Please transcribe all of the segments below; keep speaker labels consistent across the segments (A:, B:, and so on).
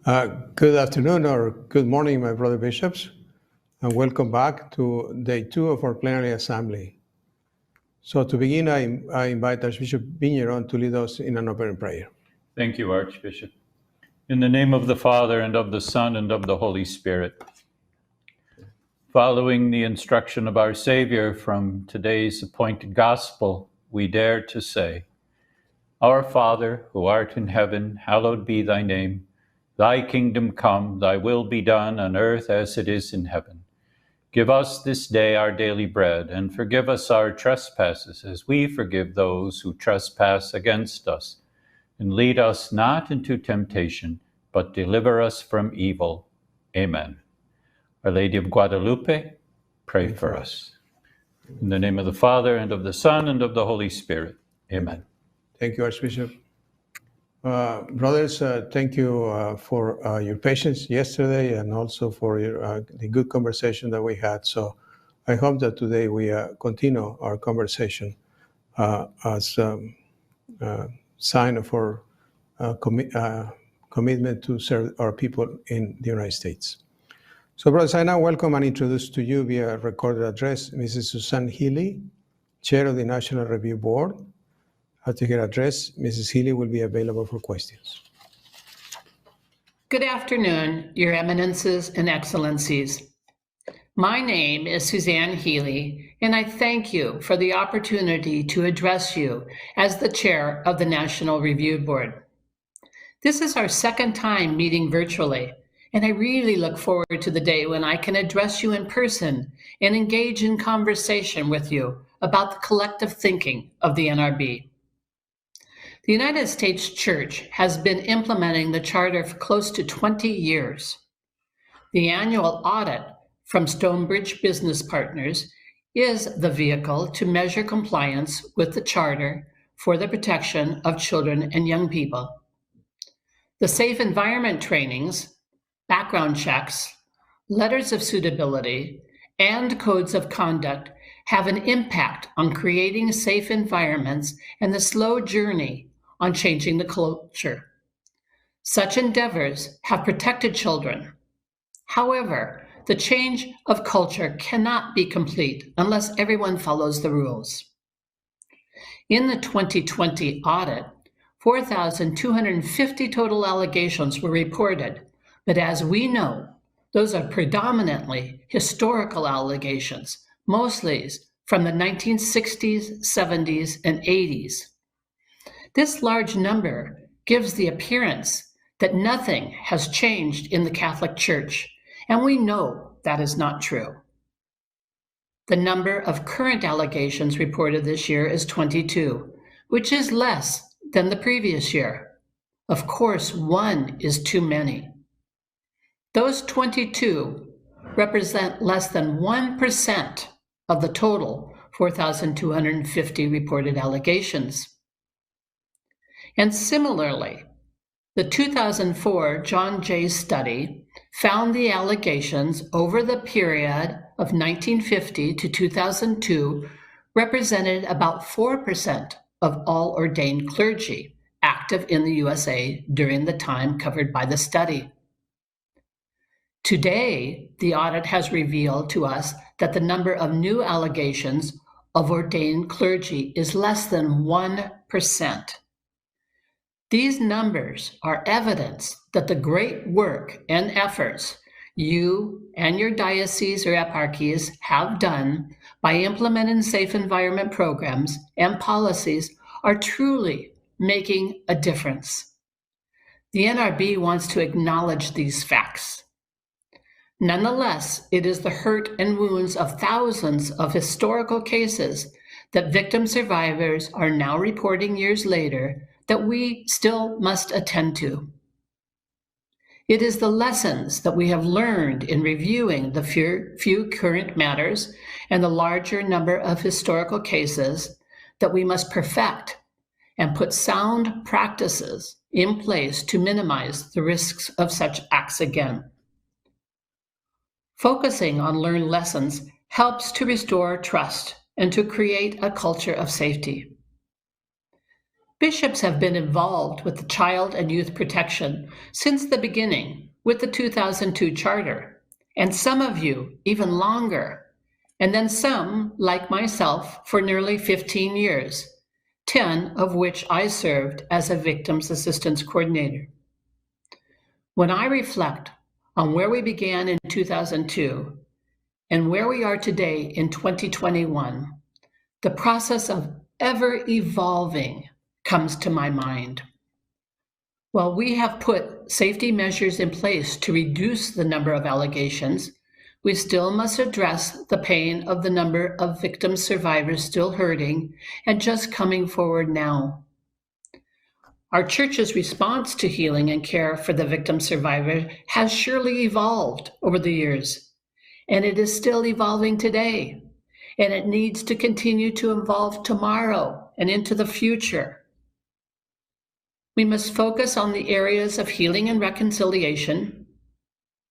A: Good afternoon or good morning, my brother bishops, and welcome back to day 2 of our plenary assembly. So to begin, I invite Archbishop Vigneron to lead us in an opening prayer.
B: Thank you, Archbishop. In the name of the Father, and of the Son, and of the Holy Spirit. Following the instruction of our Savior from today's appointed Gospel, we dare to say, Our Father, who art in heaven, hallowed be thy name. Thy kingdom come, thy will be done on earth as it is in heaven. Give us this day our daily bread, and forgive us our trespasses, as we forgive those who trespass against us. And lead us not into temptation, but deliver us from evil. Amen. Our Lady of Guadalupe, pray for us. In the name of the Father, and of the Son, and of the Holy Spirit. Amen.
A: Thank you, Archbishop. Brothers, thank you for your patience yesterday and also for the good conversation that we had. So I hope that today we continue our conversation as sign of our commitment to serve our people in the United States. So, brothers, I now welcome and introduce to you via recorded address Mrs. Susan Healy, Chair of the National Review Board. After her address, Mrs. Healy will be available for questions.
C: Good afternoon, Your Eminences and Excellencies. My name is Suzanne Healy, and I thank you for the opportunity to address you as the Chair of the National Review Board. This is our second time meeting virtually, and I really look forward to the day when I can address you in person and engage in conversation with you about the collective thinking of the NRB. The United States Church has been implementing the Charter for close to 20 years. The annual audit from Stonebridge Business Partners is the vehicle to measure compliance with the Charter for the protection of children and young people. The safe environment trainings, background checks, letters of suitability, and codes of conduct have an impact on creating safe environments and the slow journey on changing the culture. Such endeavors have protected children. However, the change of culture cannot be complete unless everyone follows the rules. In the 2020 audit, 4,250 total allegations were reported, but as we know, those are predominantly historical allegations, mostly from the 1960s, 70s, and 80s. This large number gives the appearance that nothing has changed in the Catholic Church, and we know that is not true. The number of current allegations reported this year is 22, which is less than the previous year. Of course, one is too many. Those 22 represent less than 1% of the total 4,250 reported allegations. And similarly, the 2004 John Jay study found the allegations over the period of 1950 to 2002 represented about 4% of all ordained clergy active in the USA during the time covered by the study. Today, the audit has revealed to us that the number of new allegations of ordained clergy is less than 1%. These numbers are evidence that the great work and efforts you and your diocese or eparchies have done by implementing safe environment programs and policies are truly making a difference. The NRB wants to acknowledge these facts. Nonetheless, it is the hurt and wounds of thousands of historical cases that victim survivors are now reporting years later that we still must attend to. It is the lessons that we have learned in reviewing the few current matters and the larger number of historical cases that we must perfect and put sound practices in place to minimize the risks of such acts again. Focusing on learned lessons helps to restore trust and to create a culture of safety. Bishops have been involved with the child and youth protection since the beginning with the 2002 Charter, and some of you even longer, and then some, like myself, for nearly 15 years, 10 of which I served as a Victims Assistance Coordinator. When I reflect on where we began in 2002 and where we are today in 2021, the process of ever evolving comes to my mind. While we have put safety measures in place to reduce the number of allegations, we still must address the pain of the number of victim survivors still hurting and just coming forward now. Our church's response to healing and care for the victim survivor has surely evolved over the years, and it is still evolving today, and it needs to continue to evolve tomorrow and into the future. We must focus on the areas of healing and reconciliation,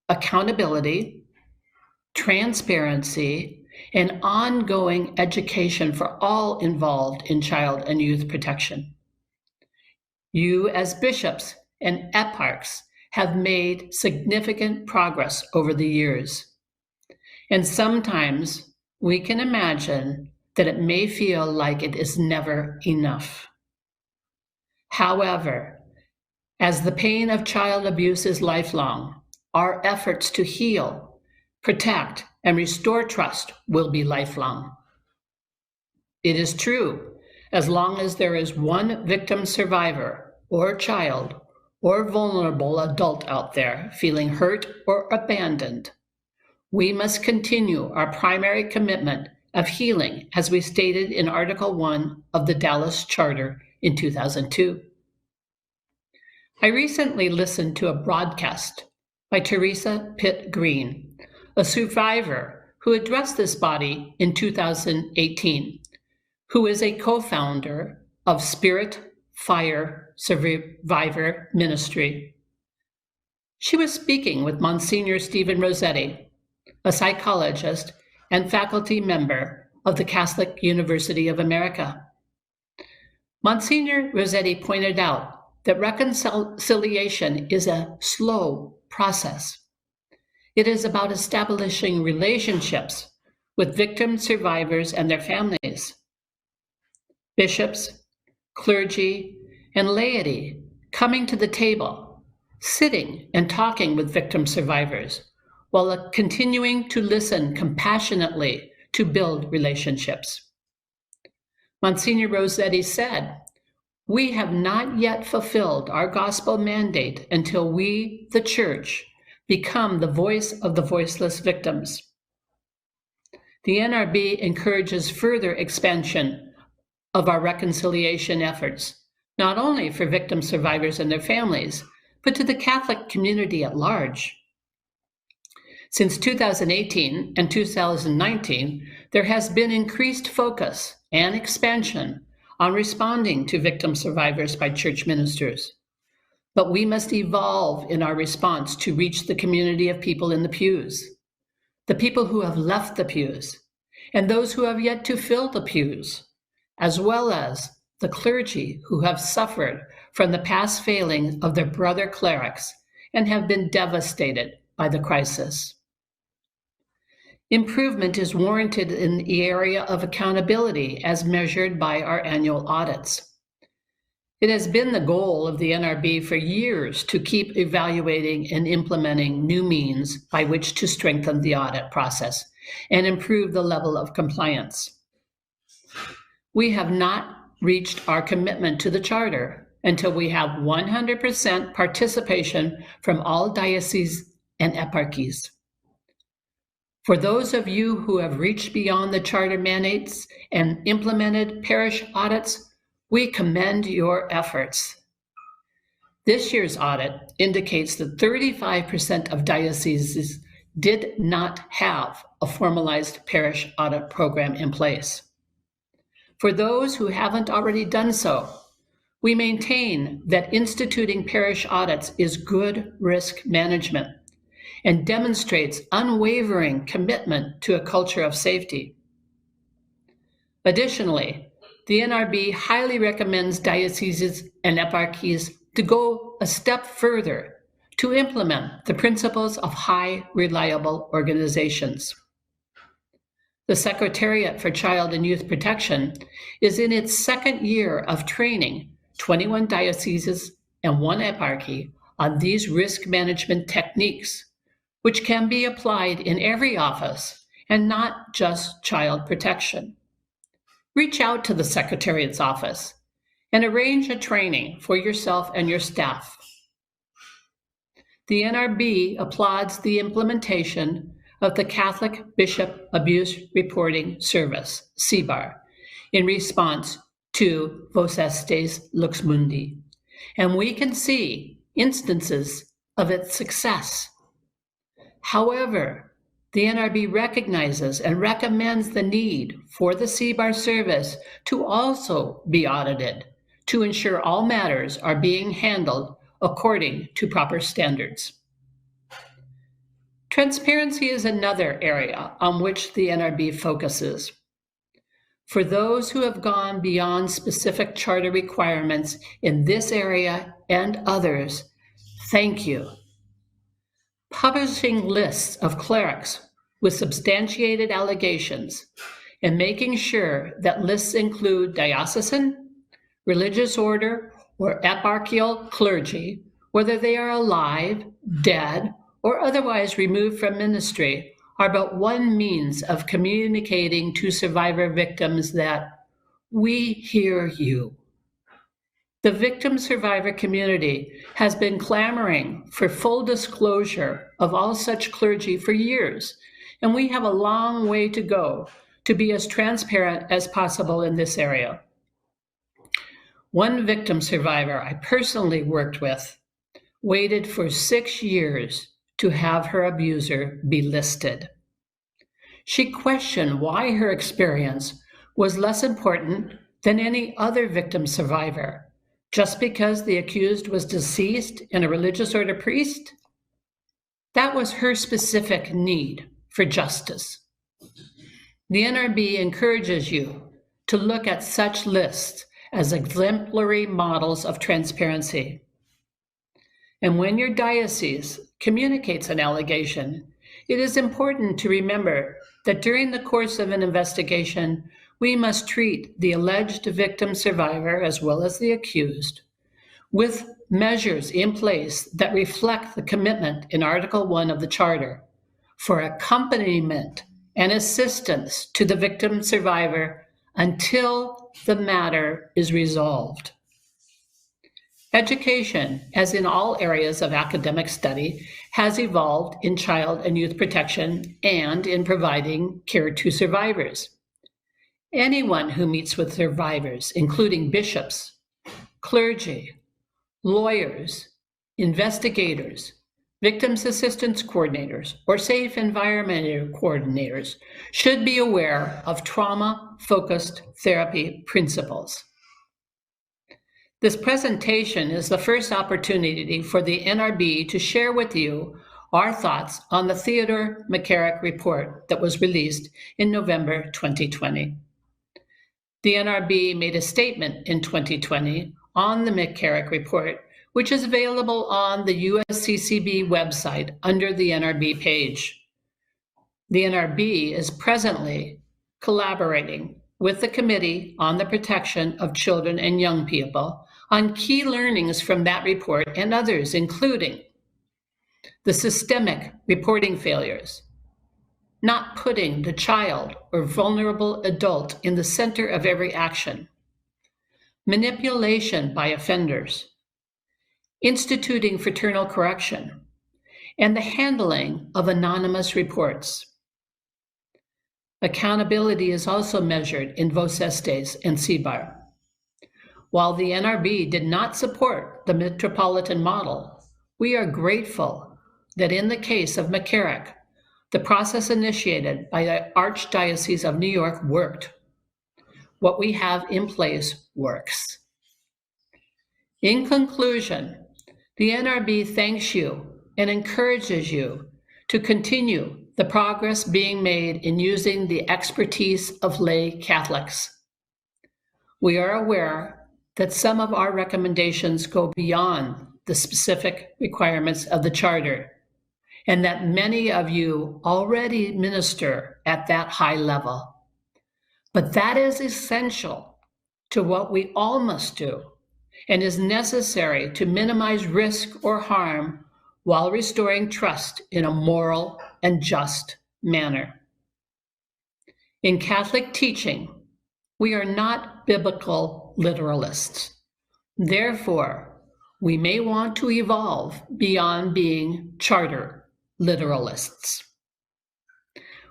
C: accountability, transparency, and ongoing education for all involved in child and youth protection. You, as bishops and eparchs, have made significant progress over the years. And sometimes we can imagine that it may feel like it is never enough. However, as the pain of child abuse is lifelong, our efforts to heal, protect, and restore trust will be lifelong. It is true, as long as there is one victim survivor or child or vulnerable adult out there feeling hurt or abandoned, we must continue our primary commitment of healing as we stated in Article 1 of the Dallas Charter in 2002. I recently listened to a broadcast by Teresa Pitt Green, a survivor who addressed this body in 2018, who is a co-founder of Spirit Fire Survivor Ministry. She was speaking with Monsignor Stephen Rossetti, a psychologist and faculty member of the Catholic University of America. Monsignor Rossetti pointed out that reconciliation is a slow process. It is about establishing relationships with victim survivors and their families. Bishops, clergy, and laity coming to the table, sitting and talking with victim survivors, while continuing to listen compassionately to build relationships. Monsignor Rossetti said, "We have not yet fulfilled our gospel mandate until we, the church, become the voice of the voiceless victims." The NRB encourages further expansion of our reconciliation efforts, not only for victim survivors and their families, but to the Catholic community at large. Since 2018 and 2019, there has been increased focus and expansion on responding to victim survivors by church ministers. But we must evolve in our response to reach the community of people in the pews, the people who have left the pews, and those who have yet to fill the pews, as well as the clergy who have suffered from the past failings of their brother clerics and have been devastated by the crisis. Improvement is warranted in the area of accountability as measured by our annual audits. It has been the goal of the NRB for years to keep evaluating and implementing new means by which to strengthen the audit process and improve the level of compliance. We have not reached our commitment to the Charter until we have 100% participation from all dioceses and eparchies. For those of you who have reached beyond the Charter mandates and implemented parish audits, we commend your efforts. This year's audit indicates that 35% of dioceses did not have a formalized parish audit program in place. For those who haven't already done so, we maintain that instituting parish audits is good risk management and demonstrates unwavering commitment to a culture of safety. Additionally, the NRB highly recommends dioceses and eparchies to go a step further to implement the principles of high reliable organizations. The Secretariat for Child and Youth Protection is in its second year of training 21 dioceses and 1 eparchy on these risk management techniques, which can be applied in every office and not just child protection. Reach out to the Secretariat's office and arrange a training for yourself and your staff. The NRB applauds the implementation of the Catholic Bishop Abuse Reporting Service, CBAR, in response to Vos Estes Lux Mundi, and we can see instances of its success. However, the NRB recognizes and recommends the need for the CBAR service to also be audited to ensure all matters are being handled according to proper standards. Transparency is another area on which the NRB focuses. For those who have gone beyond specific charter requirements in this area and others, thank you. Publishing lists of clerics with substantiated allegations and making sure that lists include diocesan, religious order, or eparchial clergy, whether they are alive, dead, or otherwise removed from ministry, are but one means of communicating to survivor victims that we hear you. The victim survivor community has been clamoring for full disclosure of all such clergy for years, and we have a long way to go to be as transparent as possible in this area. One victim survivor I personally worked with waited for 6 years to have her abuser be listed. She questioned why her experience was less important than any other victim survivor, just because the accused was deceased and a religious order priest? That was her specific need for justice. The NRB encourages you to look at such lists as exemplary models of transparency. And when your diocese communicates an allegation, it is important to remember that during the course of an investigation, we must treat the alleged victim survivor, as well as the accused, with measures in place that reflect the commitment in Article 1 of the Charter for accompaniment and assistance to the victim survivor until the matter is resolved. Education, as in all areas of academic study, has evolved in child and youth protection and in providing care to survivors. Anyone who meets with survivors, including bishops, clergy, lawyers, investigators, victims assistance coordinators, or safe environment coordinators, should be aware of trauma-focused therapy principles. This presentation is the first opportunity for the NRB to share with you our thoughts on the Theodore McCarrick report that was released in November 2020. The NRB made a statement in 2020 on the McCarrick report, which is available on the USCCB website under the NRB page. The NRB is presently collaborating with the Committee on the Protection of Children and Young People on key learnings from that report and others, including the systemic reporting failures, not putting the child or vulnerable adult in the center of every action, manipulation by offenders, instituting fraternal correction, and the handling of anonymous reports. Accountability is also measured in Vos Estes and CBAR. While the NRB did not support the metropolitan model, we are grateful that in the case of McCarrick, the process initiated by the Archdiocese of New York worked. What we have in place works. In conclusion, the NRB thanks you and encourages you to continue the progress being made in using the expertise of lay Catholics. We are aware that some of our recommendations go beyond the specific requirements of the Charter, and that many of you already minister at that high level. But that is essential to what we all must do and is necessary to minimize risk or harm while restoring trust in a moral and just manner. In Catholic teaching, we are not biblical literalists. Therefore, we may want to evolve beyond being charter literalists.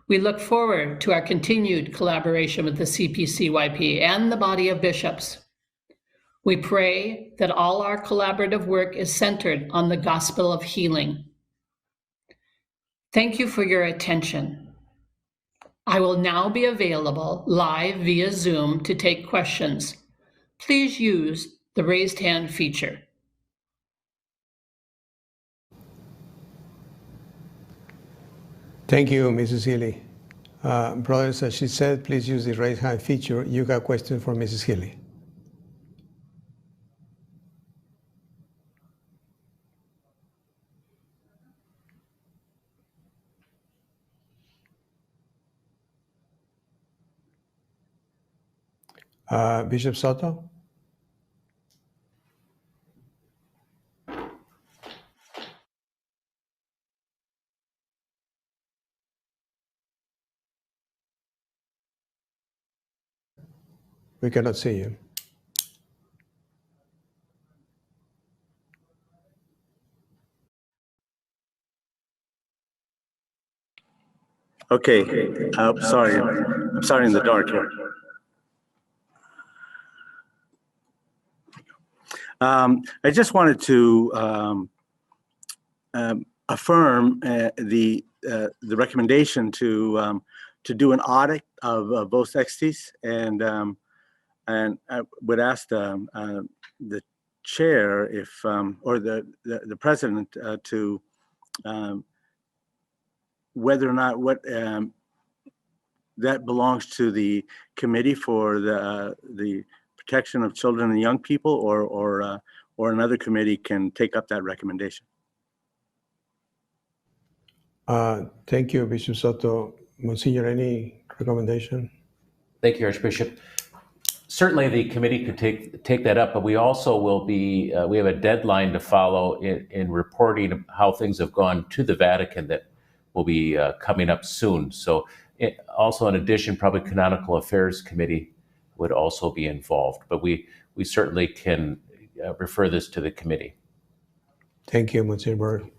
C: We look forward to our continued collaboration with the CPCYP and the body of bishops. We pray that all our collaborative work is centered on the gospel of healing. Thank you for your attention. I will now be available live via Zoom to take questions. Please use the raised hand feature.
A: Thank you, Mrs. Healy. Brothers, as she said, please use the raise hand feature. You got a question for Mrs. Healy. Bishop Soto? We cannot see you.
D: Okay, sorry. I'm sorry in the dark here. I just wanted to affirm the recommendation to do an audit of both entities, and I would ask the chair if or the president to whether or not that belongs to the committee for the protection of children and young people, or another committee can take up that recommendation.
A: Thank you, Bishop Soto. Monsignor, any recommendation?
E: Thank you, Archbishop. Certainly the committee could take that up, but we also will be, we have a deadline to follow in reporting how things have gone to the Vatican that will be coming up soon. So also in addition, probably Canonical Affairs Committee would also be involved, but we certainly can refer this to the committee.
A: Thank you, Monsignor Berg.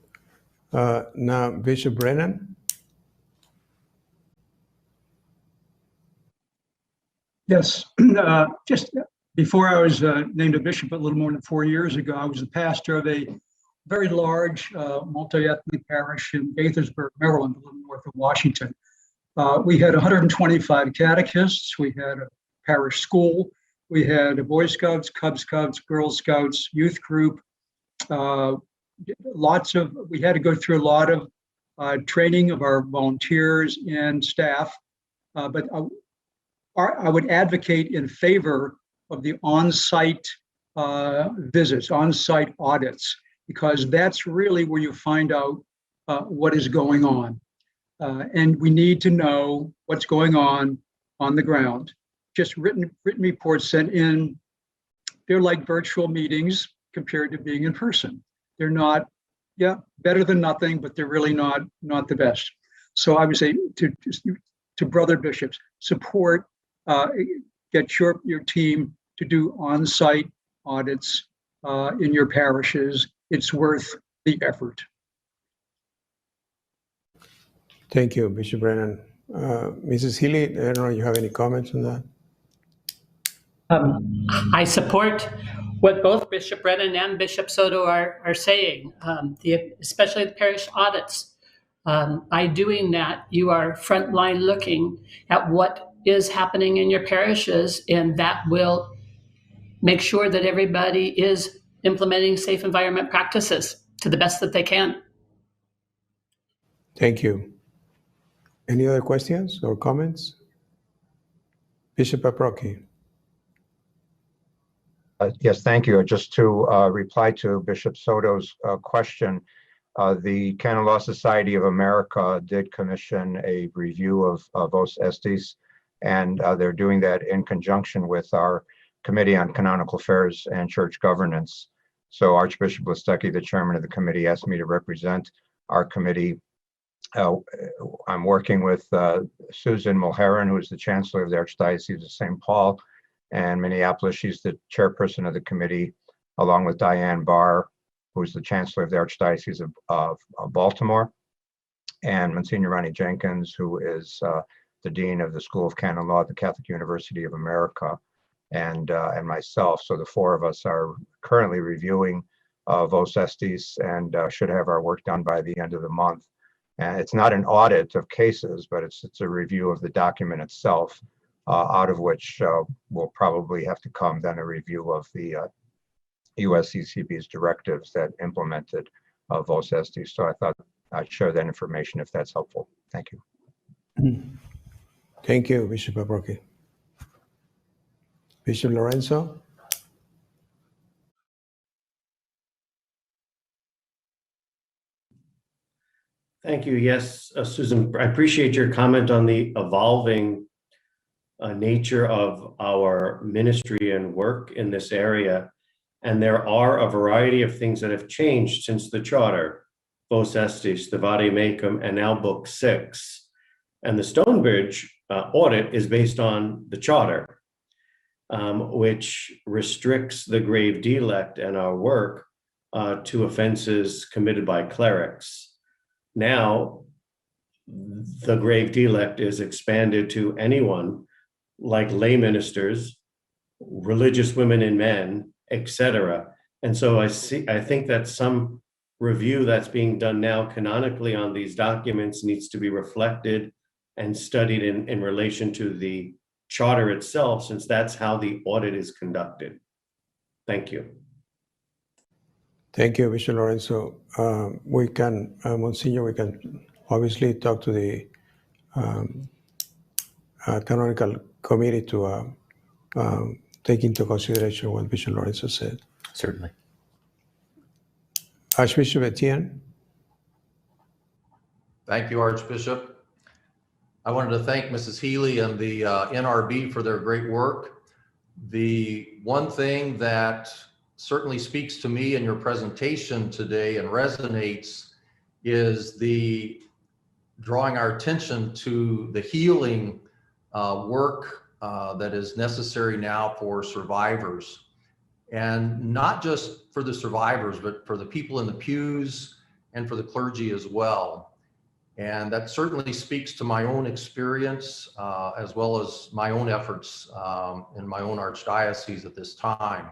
A: Now, Bishop Brennan.
F: Yes, just before I was named a bishop a little more than 4 years ago, I was the pastor of a very large multi-ethnic parish in Gaithersburg, Maryland, a little north of Washington. We had 125 catechists, we had a parish school, we had a Boy Scouts, Cub Scouts, Girl Scouts, youth group, we had to go through a lot of training of our volunteers and staff, but I would advocate in favor of the on-site visits, on-site audits, because that's really where you find out what is going on. And we need to know what's going on the ground. Just written reports sent in, they're like virtual meetings compared to being in person. They're not, better than nothing, but they're really not the best. So I would say to brother bishops, support, get your team to do on-site audits in your parishes. It's worth the effort.
A: Thank you, Bishop Brennan. Mrs. Healy, I don't know if you have any comments on that?
C: I support what both Bishop Brennan and Bishop Soto are saying, especially the parish audits. By doing that, you are frontline looking at what is happening in your parishes, and that will make sure that everybody is implementing safe environment practices to the best that they can.
A: Thank you. Any other questions or comments? Bishop Paprocki.
G: Yes, thank you. Just to reply to Bishop Soto's question, the Canon Law Society of America did commission a review of Vos Estis, and they're doing that in conjunction with our Committee on Canonical Affairs and Church Governance. So Archbishop Listecki, the chairman of the committee, asked me to represent our committee. I'm working with Susan Mulheron, who is the Chancellor of the Archdiocese of St. Paul and Minneapolis. She's the chairperson of the committee, along with Diane Barr, who's the Chancellor of the Archdiocese of Baltimore, and Monsignor Ronnie Jenkins, who is the Dean of the School of Canon Law at the Catholic University of America, and myself. So the four of us are currently reviewing Vos Estis and should have our work done by the end of the month. And it's not an audit of cases, but it's a review of the document itself, out of which will probably have to come then a review of the USCCB's directives that implemented Vos Estis. So I thought I'd share that information if that's helpful. Thank you.
A: Thank you, Bishop Abrocchi. Bishop Lorenzo?
H: Thank you. Yes, Susan, I appreciate your comment on the evolving nature of our ministry and work in this area. And there are a variety of things that have changed since the charter, Vos Estis, the Vade Mecum, and now Book 6. And the Stonebridge audit is based on the charter, which restricts the grave delect and our work to offenses committed by clerics. Now, the grave delect is expanded to anyone like lay ministers, religious women and men, etc. And so I think that some review that's being done now canonically on these documents needs to be reflected and studied in relation to the charter itself, since that's how the audit is conducted. Thank you.
A: Thank you, Bishop Lorenzo. We can, Monsignor, we can obviously talk to the canonical committee to take into consideration what Bishop Lorenzo said.
E: Certainly.
A: Archbishop Etienne.
I: Thank you, Archbishop. I wanted to thank Mrs. Healy and the NRB for their great work. The one thing that certainly speaks to me in your presentation today and resonates is the drawing our attention to the healing work that is necessary now for survivors. And not just for the survivors, but for the people in the pews and for the clergy as well. And that certainly speaks to my own experience as well as my own efforts in my own archdiocese at this time.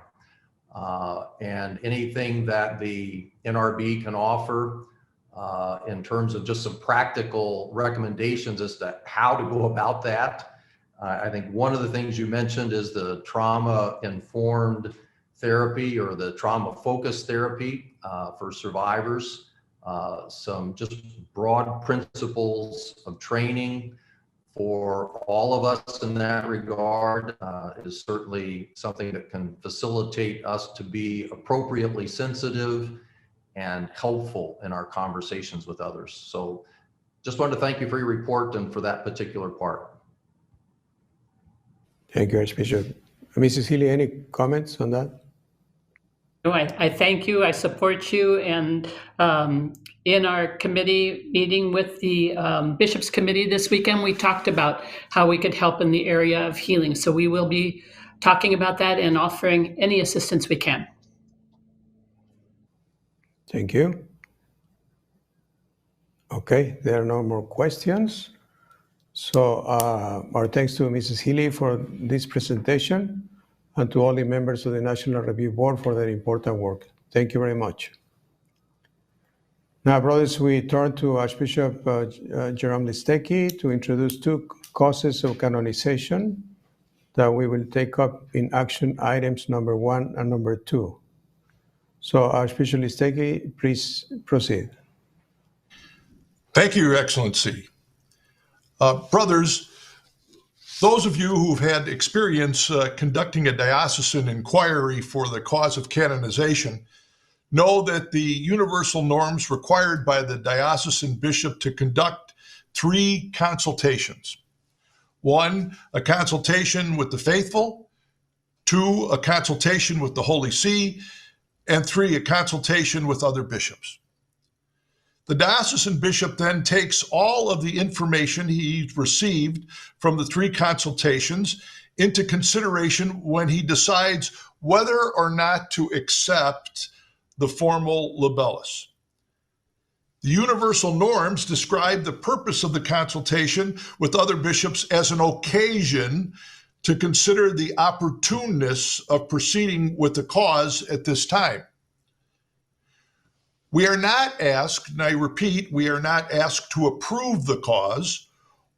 I: And anything that the NRB can offer in terms of just some practical recommendations as to how to go about that. I think one of the things you mentioned is the trauma-informed therapy or the trauma-focused therapy for survivors. Some just broad principles of training for all of us in that regard is certainly something that can facilitate us to be appropriately sensitive and helpful in our conversations with others. So just wanted to thank you for your report and for that particular part.
A: Thank you, Archbishop. Mrs. Healy, any comments on that?
C: No, I thank you. I support you. And in our committee meeting with the Bishops' Committee this weekend, we talked about how we could help in the area of healing. So we will be talking about that and offering any assistance we can.
A: Thank you. Okay, there are no more questions. So our thanks to Mrs. Healy for this presentation and to all the members of the National Review Board for their important work. Thank you very much. Now, brothers, we turn to Archbishop Jerome Listecki to introduce two causes of canonization that we will take up in action items number 1 and number 2. So, Archbishop Listecki, please proceed.
J: Thank you, Your Excellency. Brothers, Those of you who've had experience conducting a diocesan inquiry for the cause of canonization know that the universal norms required by the diocesan bishop to conduct 3 consultations. 1, a consultation with the faithful, 2, a consultation with the Holy See, and 3, a consultation with other bishops. The diocesan bishop then takes all of the information he received from the 3 consultations into consideration when he decides whether or not to accept the formal libellus. The universal norms describe the purpose of the consultation with other bishops as an occasion to consider the opportuneness of proceeding with the cause at this time. We are not asked, and I repeat, we are not asked to approve the cause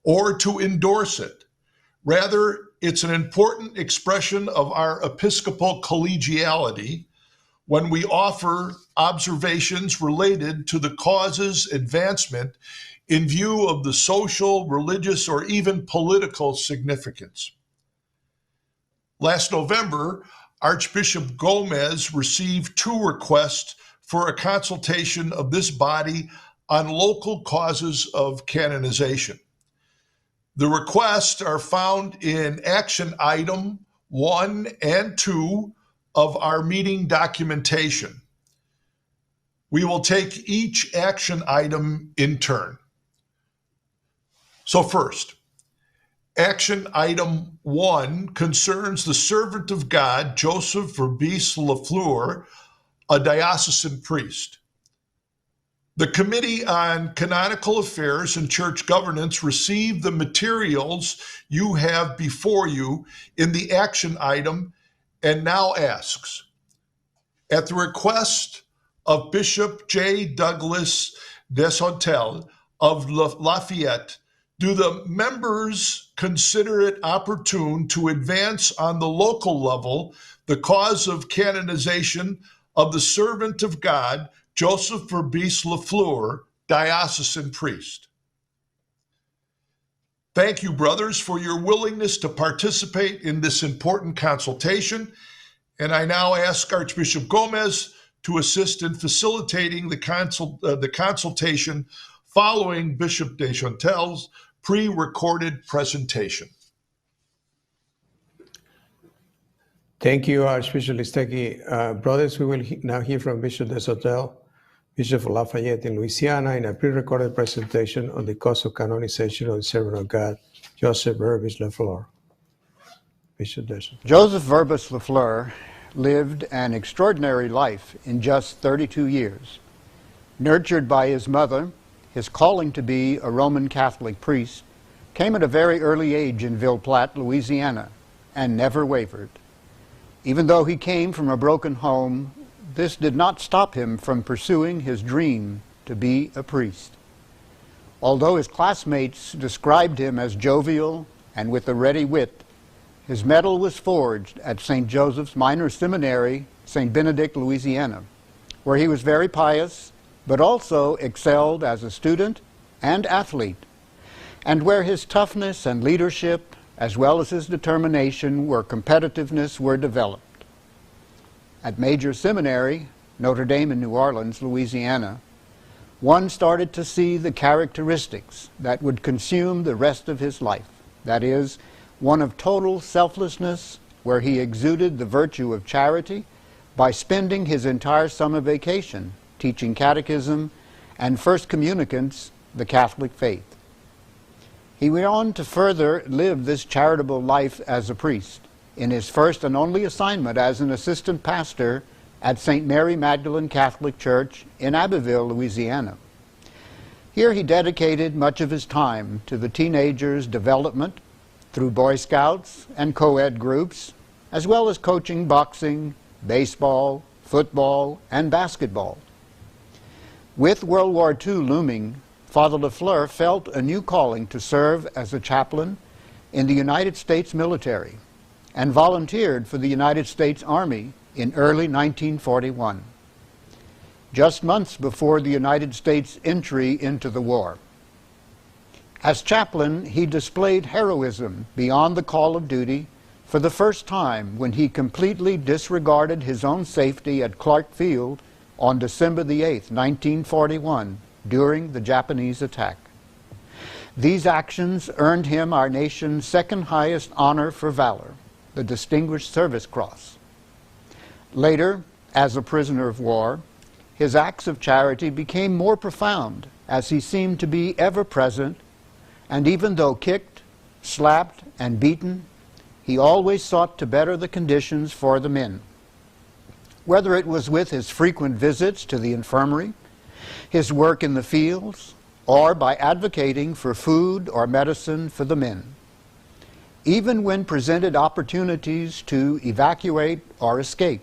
J: or to endorse it. Rather, it's an important expression of our episcopal collegiality when we offer observations related to the cause's advancement in view of the social, religious, or even political significance. Last November, Archbishop Gomez received 2 requests for a consultation of this body on local causes of canonization. The requests are found in action item 1 and 2 of our meeting documentation. We will take each action item in turn. So first, action item 1 concerns the servant of God, Joseph Verbies Lafleur, a diocesan priest. The Committee on Canonical Affairs and Church Governance received the materials you have before you in the action item and now asks, at the request of Bishop J. Douglas Desautels of Lafayette, do the members consider it opportune to advance on the local level the cause of canonization of the servant of God, Joseph Verbies Lafleur, diocesan priest? Thank you, brothers, for your willingness to participate in this important consultation. And I now ask Archbishop Gomez to assist in facilitating the consultation following Bishop Desautels' pre-recorded presentation.
A: Thank you, Archbishop Listecki. Brothers, we will now hear from Bishop Desautels, Bishop of Lafayette in Louisiana, in a pre-recorded presentation on the cause of canonization of the servant of God, Joseph Verbies Lafleur. Bishop Desautels.
K: Joseph Verbies Lafleur lived an extraordinary life in just 32 years. Nurtured by his mother, his calling to be a Roman Catholic priest came at a very early age in Ville Platte, Louisiana, and never wavered. Even though he came from a broken home, this did not stop him from pursuing his dream to be a priest. Although his classmates described him as jovial and with a ready wit, his mettle was forged at St. Joseph's Minor Seminary, St. Benedict, Louisiana, where he was very pious, but also excelled as a student and athlete, and where his toughness and leadership, as well as his determination where competitiveness were developed. At Major Seminary, Notre Dame in New Orleans, Louisiana, one started to see the characteristics that would consume the rest of his life. That is, one of total selflessness, where he exuded the virtue of charity by spending his entire summer vacation teaching catechism and first communicants the Catholic faith. He went on to further live this charitable life as a priest in his first and only assignment as an assistant pastor at St. Mary Magdalene Catholic Church in Abbeville, Louisiana. Here he dedicated much of his time to the teenagers' development through Boy Scouts and co-ed groups, as well as coaching boxing, baseball, football, and basketball. With World War II looming, Father Lafleur felt a new calling to serve as a chaplain in the United States military and volunteered for the United States Army in early 1941, just months before the United States' entry into the war. As chaplain, he displayed heroism beyond the call of duty for the first time when he completely disregarded his own safety at Clark Field on December the 8th, 1941, during the Japanese attack. These actions earned him our nation's second highest honor for valor, the Distinguished Service Cross. Later, as a prisoner of war, his acts of charity became more profound as he seemed to be ever present, and even though kicked, slapped, and beaten, he always sought to better the conditions for the men. Whether it was with his frequent visits to the infirmary, his work in the fields, or by advocating for food or medicine for the men. Even when presented opportunities to evacuate or escape,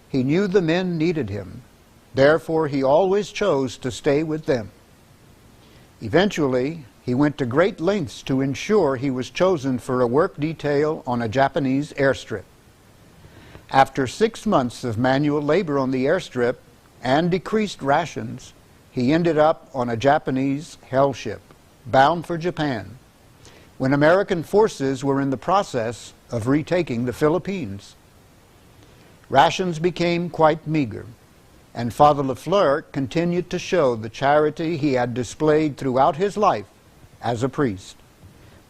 K: he knew the men needed him. Therefore, he always chose to stay with them. Eventually, he went to great lengths to ensure he was chosen for a work detail on a Japanese airstrip. After 6 months of manual labor on the airstrip and decreased rations, he ended up on a Japanese hell ship, bound for Japan, when American forces were in the process of retaking the Philippines. Rations became quite meager, and Father Lafleur continued to show the charity he had displayed throughout his life as a priest,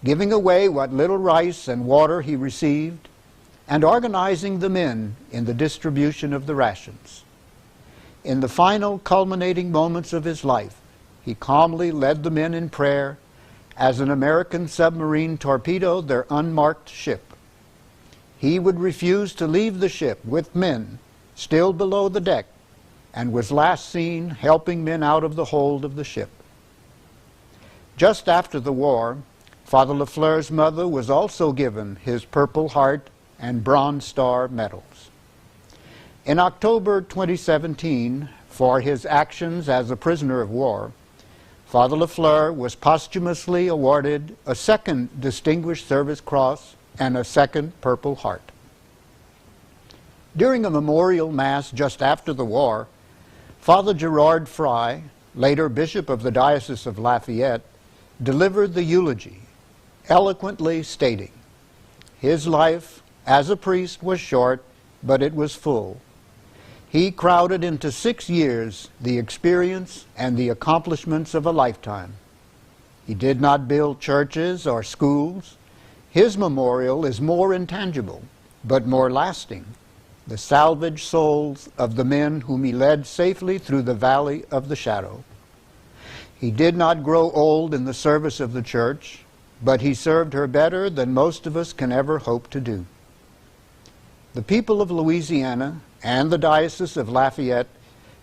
K: giving away what little rice and water he received, and organizing the men in the distribution of the rations. In the final culminating moments of his life, he calmly led the men in prayer as an American submarine torpedoed their unmarked ship. He would refuse to leave the ship with men still below the deck, and was last seen helping men out of the hold of the ship. Just after the war, Father Lafleur's mother was also given his Purple Heart and Bronze Star medals. In October 2017, for his actions as a prisoner of war, Father Lafleur was posthumously awarded a second Distinguished Service Cross and a second Purple Heart. During a memorial mass just after the war, Father Gerard Fry, later Bishop of the Diocese of Lafayette, delivered the eulogy, eloquently stating, "His life as a priest was short, but it was full. He crowded into 6 years the experience and the accomplishments of a lifetime. He did not build churches or schools. His memorial is more intangible, but more lasting, the salvaged souls of the men whom he led safely through the valley of the shadow. He did not grow old in the service of the church, but he served her better than most of us can ever hope to do." The people of Louisiana and the Diocese of Lafayette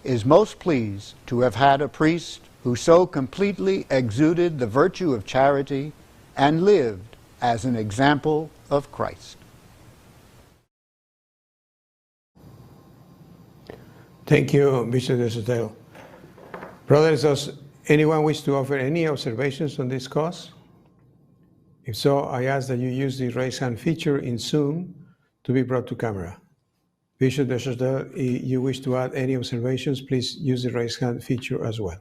K: is most pleased to have had a priest who so completely exuded the virtue of charity and lived as an example of Christ.
A: Thank you, Bishop de Sotelo. Brothers, does anyone wish to offer any observations on this cause? If so, I ask that you use the raise hand feature in Zoom to be brought to camera. Bishop de Sotelo, if you wish to add any observations, please use the raise hand feature as well.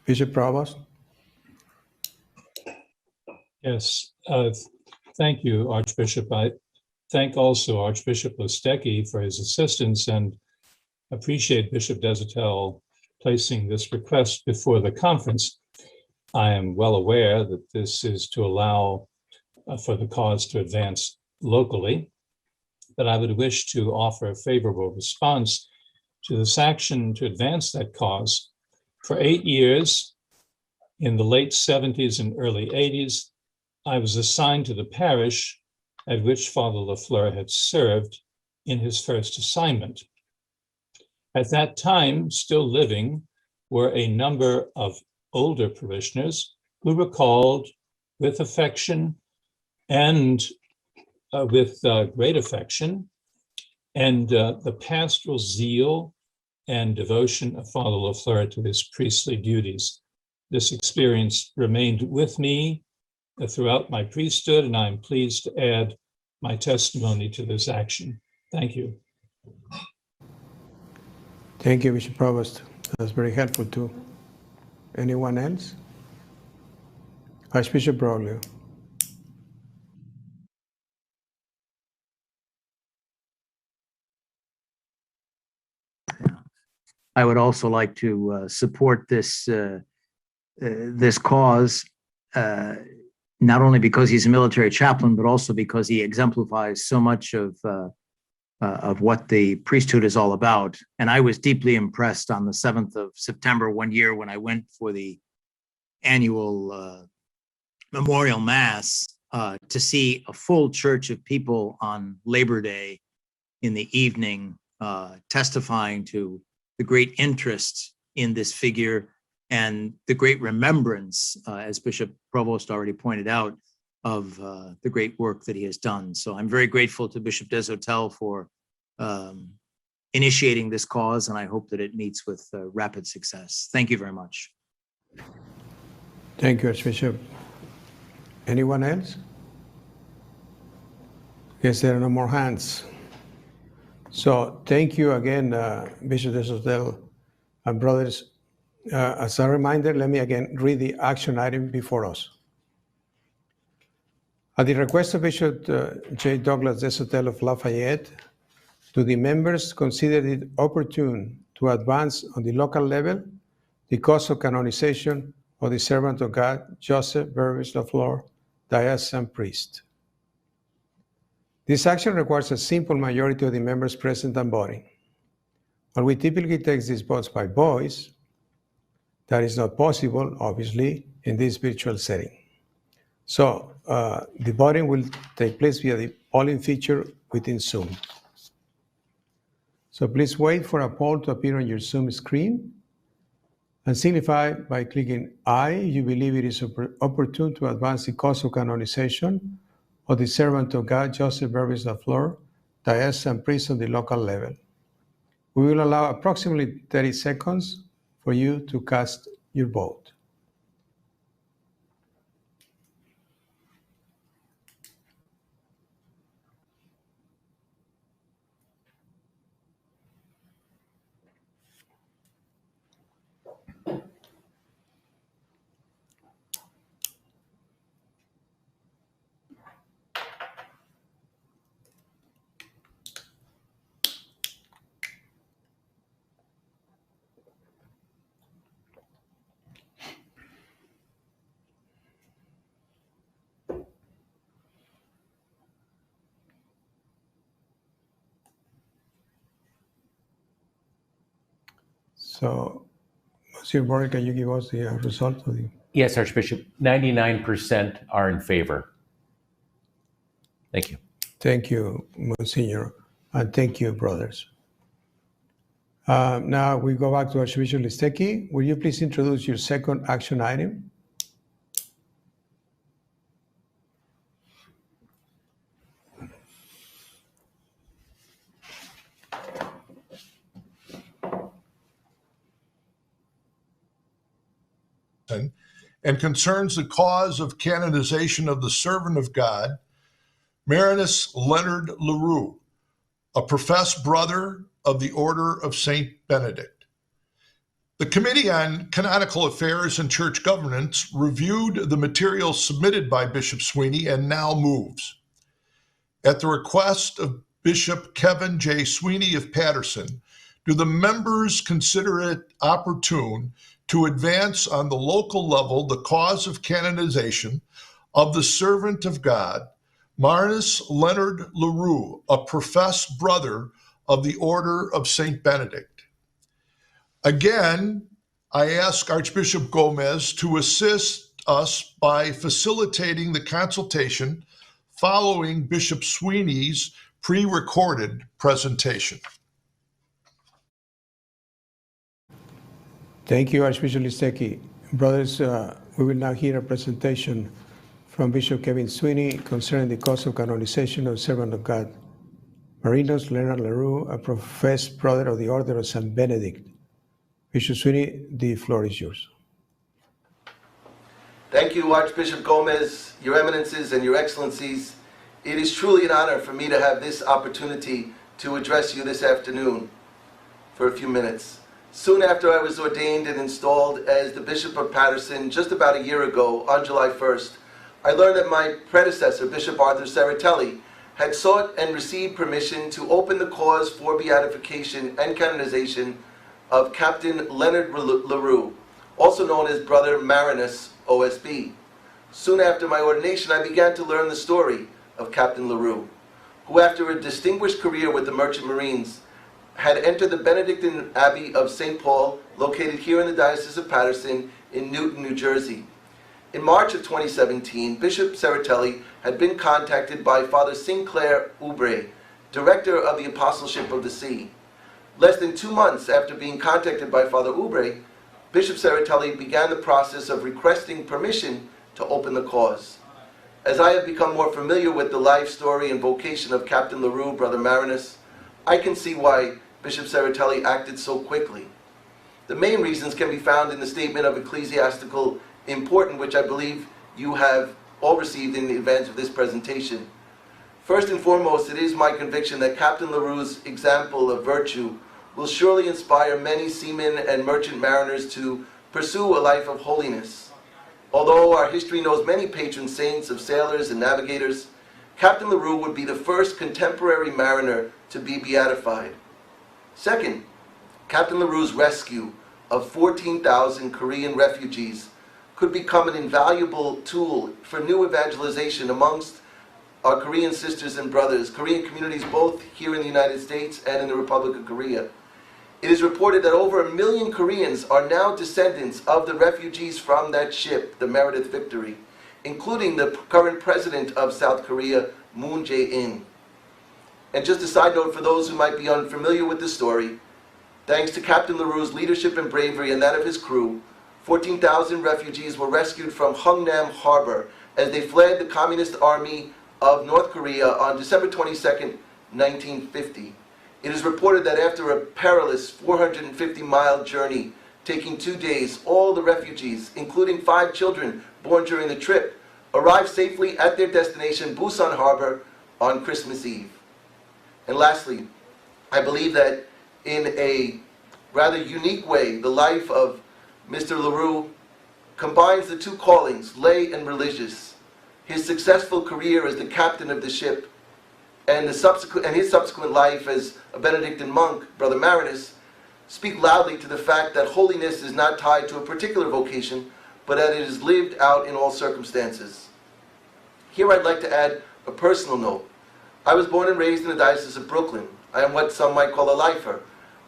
A: Bishop Provost?
L: Yes, thank you, Archbishop. I thank also Archbishop Listecki for his assistance and appreciate Bishop Desatel placing this request before the conference. I am well aware that this is to allow for the cause to advance locally, but I would wish to offer a favorable response to this action to advance that cause. For 8 years, in the late 70s and early 80s, I was assigned to the parish at which Father Lafleur had served in his first assignment. At that time, still living were a number of older parishioners who recalled with affection and with great affection and the pastoral zeal and devotion of Father Lafleur to his priestly duties. This experience remained with me throughout my priesthood, and I'm pleased to add my testimony to this action. Thank you.
A: Thank you, Bishop Provost. That's very helpful too. Anyone else? Archbishop Broglio.
M: I would also like to support this this cause, not only because he's a military chaplain, but also because he exemplifies so much of what the priesthood is all about. And I was deeply impressed on the 7th of September one year when I went for the annual memorial mass to see a full church of people on Labor Day in the evening testifying to the great interest in this figure and the great remembrance, as Bishop Provost already pointed out, of the great work that he has done. So I'm very grateful to Bishop Deshotel for initiating this cause, and I hope that it meets with rapid success. Thank you very much.
A: Thank you, Archbishop. Anyone else? Guess there are no more hands. So thank you again, Bishop Deshotel and brothers. As a reminder, let me again read the action item before us. At the request of Bishop J. Douglas Deshotel of Lafayette, do the members consider it opportune to advance on the local level the cause of canonization of the servant of God, Joseph Burbage Lafleur, diocesan priest? This action requires a simple majority of the members present and voting. While we typically take these votes by voice, that is not possible, obviously, in this virtual setting. So the voting will take place via the polling feature within Zoom. So please wait for a poll to appear on your Zoom screen and signify by clicking I, you believe it is opportune to advance the cause of canonization of the servant of God, Joseph Burbage Lafleur, diocesan priest on the local level. We will allow approximately 30 seconds for you to cast your vote. So, Monsieur Borrell, can you give us the result of the...
E: Yes, Archbishop, 99% are in favor. Thank you.
A: Thank you, Monsignor, and thank you, brothers. Now we go back to Archbishop Listecki. Will you please introduce your second action item?
J: And concerns the cause of canonization of the servant of God, Marinus Leonard Leroux, a professed brother of the Order of Saint Benedict. The Committee on Canonical Affairs and Church Governance reviewed the material submitted by Bishop Sweeney and now moves. At the request of Bishop Kevin J. Sweeney of Patterson, do the members consider it opportune to advance on the local level the cause of canonization of the servant of God, Marinus Leonard Leroux, a professed brother of the Order of Saint Benedict? Again, I ask Archbishop Gomez to assist us by facilitating the consultation following Bishop Sweeney's pre-recorded presentation.
A: Thank you, Archbishop Listecki. Brothers, we will now hear a presentation from Bishop Kevin Sweeney concerning the cause of canonization of the servant of God, Marinus Leonard Leroux, a professed brother of the Order of St. Benedict. Bishop Sweeney, the floor is yours.
N: Thank you, Archbishop Gomez, Your Eminences, and Your Excellencies. It is truly an honor for me to have this opportunity to address you this afternoon for a few minutes. Soon after I was ordained and installed as the Bishop of Paterson, just about a year ago, on July 1st, I learned that my predecessor, Bishop Arthur Serratelli, had sought and received permission to open the cause for beatification and canonization of Captain Leonard Leroux, also known as Brother Marinus, OSB. Soon after my ordination, I began to learn the story of Captain Leroux, who after a distinguished career with the Merchant Marines, had entered the Benedictine Abbey of St. Paul, located here in the Diocese of Paterson in Newton, New Jersey. In March of 2017, Bishop Serratelli had been contacted by Father Sinclair Oubre, director of the Apostleship of the Sea. Less than 2 months after being contacted by Father Oubre, Bishop Serratelli began the process of requesting permission to open the cause. As I have become more familiar with the life story and vocation of Captain Leroux, Brother Marinus, I can see why Bishop Serratelli acted so quickly. The main reasons can be found in the statement of ecclesiastical importance, which I believe you have all received in advance of this presentation. First and foremost, it is my conviction that Captain Leroux's example of virtue will surely inspire many seamen and merchant mariners to pursue a life of holiness. Although our history knows many patron saints of sailors and navigators, Captain Leroux would be the first contemporary mariner to be beatified. Second, Captain Leroux's rescue of 14,000 Korean refugees could become an invaluable tool for new evangelization amongst our Korean sisters and brothers, Korean communities both here in the United States and in the Republic of Korea. It is reported that over 1 million Koreans are now descendants of the refugees from that ship, the Meredith Victory, including the current president of South Korea, Moon Jae-in. And just a side note for those who might be unfamiliar with the story, thanks to Captain Leroux's leadership and bravery and that of his crew, 14,000 refugees were rescued from Hungnam Harbor as they fled the Communist Army of North Korea on December 22nd, 1950. It is reported that after a perilous 450-mile journey, taking 2 days, all the refugees, including 5 children born during the trip, arrived safely at their destination, Busan Harbor, on Christmas Eve. And lastly, I believe that in a rather unique way, the life of Mr. Leroux combines the two callings, lay and religious. His successful career as the captain of the ship and his subsequent life as a Benedictine monk, Brother Marinus, speak loudly to the fact that holiness is not tied to a particular vocation, but that it is lived out in all circumstances. Here I'd like to add a personal note. I was born and raised in the Diocese of Brooklyn. I am what some might call a lifer.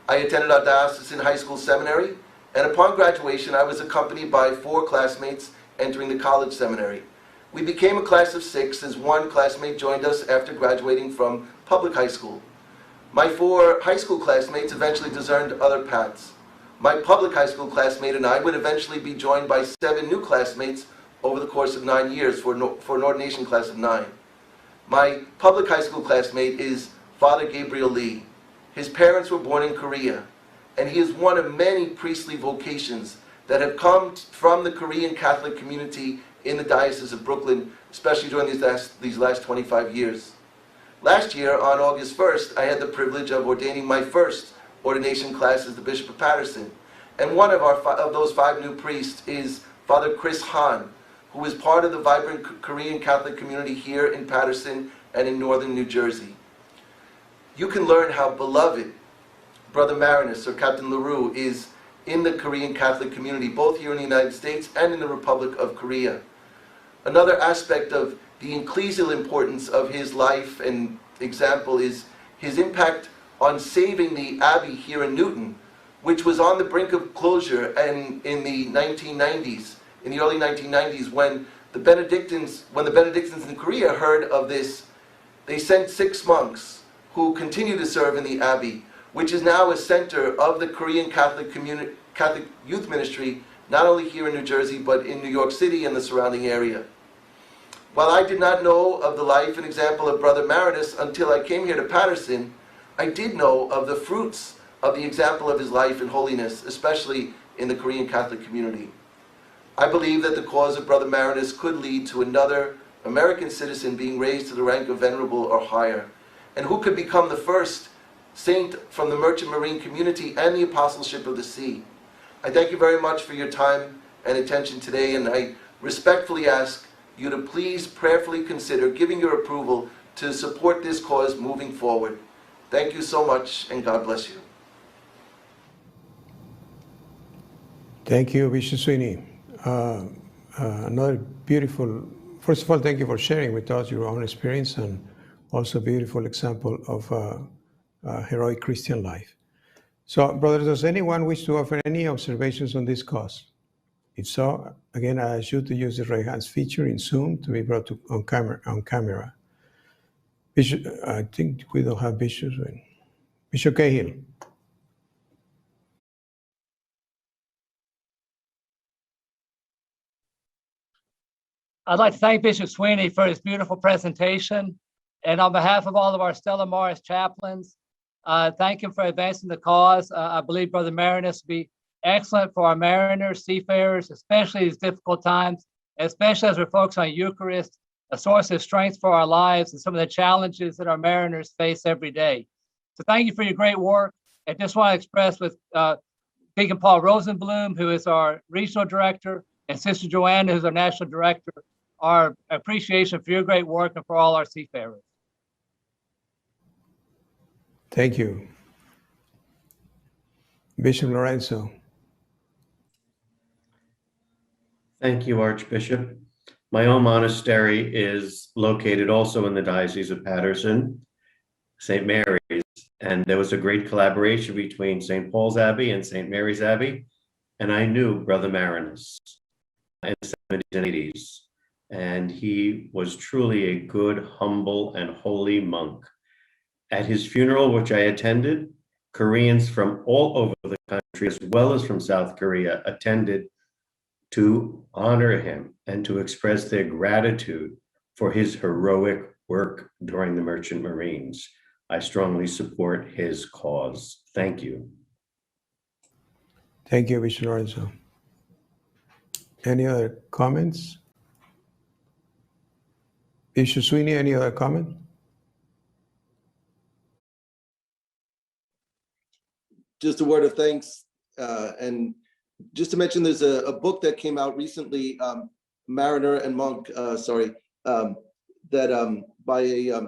N: I attended our diocesan high school seminary, and upon graduation I was accompanied by 4 classmates entering the college seminary. We became a class of 6 as one classmate joined us after graduating from public high school. My 4 high school classmates eventually discerned other paths. My public high school classmate and I would eventually be joined by 7 new classmates over the course of 9 years for an ordination class of 9. My public high school classmate is Father Gabriel Lee. His parents were born in Korea, and he is one of many priestly vocations that have come from the Korean Catholic community in the Diocese of Brooklyn, especially during these last 25 years. Last year, on August 1st, I had the privilege of ordaining my first ordination class as the Bishop of Paterson, and one of those 5 new priests is Father Chris Han, who is part of the vibrant Korean Catholic community here in Paterson and in northern New Jersey. You can learn how beloved Brother Marinus, or Captain Leroux, is in the Korean Catholic community, both here in the United States and in the Republic of Korea. Another aspect of the ecclesial importance of his life and example is his impact on saving the Abbey here in Newton, which was on the brink of closure and in the 1990s. In the early 1990s, when the Benedictines in Korea heard of this, they sent 6 monks who continue to serve in the Abbey, which is now a center of the Korean Catholic youth ministry, not only here in New Jersey, but in New York City and the surrounding area. While I did not know of the life and example of Brother Marinus until I came here to Patterson, I did know of the fruits of the example of his life and holiness, especially in the Korean Catholic community. I believe that the cause of Brother Marinus could lead to another American citizen being raised to the rank of venerable or higher, and who could become the first saint from the merchant marine community and the apostleship of the sea. I thank you very much for your time and attention today, and I respectfully ask you to please prayerfully consider giving your approval to support this cause moving forward. Thank you so much, and God bless you.
A: Thank you, Bishop Sweeney. Another beautiful, first of all, thank you for sharing with us your own experience and also a beautiful example of heroic Christian life. So, brothers, does anyone wish to offer any observations on this cause? If so, again, I ask you to use the raise hands feature in Zoom to be brought on camera. Bishop, I think we don't have bishops. Bishop Cahill.
O: I'd like to thank Bishop Sweeney for his beautiful presentation. And on behalf of all of our Stella Maris chaplains, thank him for advancing the cause. I believe Brother Marinus will be excellent for our mariners, seafarers, especially these difficult times, especially as we're focused on Eucharist, a source of strength for our lives and some of the challenges that our mariners face every day. So thank you for your great work. I just want to express with Deacon Paul Rosenblum, who is our regional director, and Sister Joanna, who's our national director, our appreciation for your great work and for all our seafarers.
A: Thank you. Bishop Lorenzo.
H: Thank you, Archbishop. My own monastery is located also in the Diocese of Patterson, St. Mary's, and there was a great collaboration between St. Paul's Abbey and St. Mary's Abbey, and I knew Brother Marinus in the 70s and 80s, and he was truly a good, humble, and holy monk. At his funeral, which I attended, Koreans from all over the country, as well as from South Korea, attended to honor him and to express their gratitude for his heroic work during the Merchant Marines. I strongly support his cause. Thank you.
A: Thank you, Bishop Lorenzo. Any other comments? Bishop Sweeney, any other comment?
N: Just a word of thanks, and just to mention, there's a book that came out recently, Mariner and Monk, that by a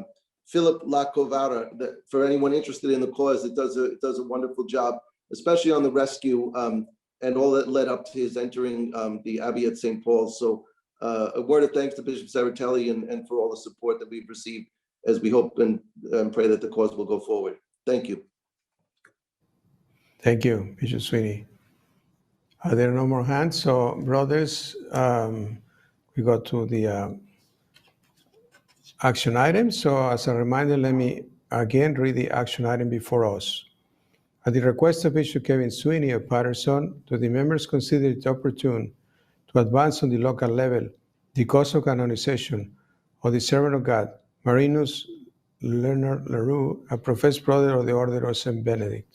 N: Philip Lacovara, that for anyone interested in the cause, it does a wonderful job, especially on the rescue and all that led up to his entering the Abbey at St. Paul's. So a word of thanks to Bishop Saratelli and for all the support that we've received, as we hope and pray that the cause will go forward. Thank you.
A: Thank you, Bishop Sweeney. Are there no more hands? So, brothers, we go to the action item. So, as a reminder, let me again read the action item before us. At the request of Bishop Kevin Sweeney of Patterson, do the members consider it opportune to advance on the local level the cause of canonization of the servant of God, Marinus Leroux, a professed brother of the Order of St. Benedict?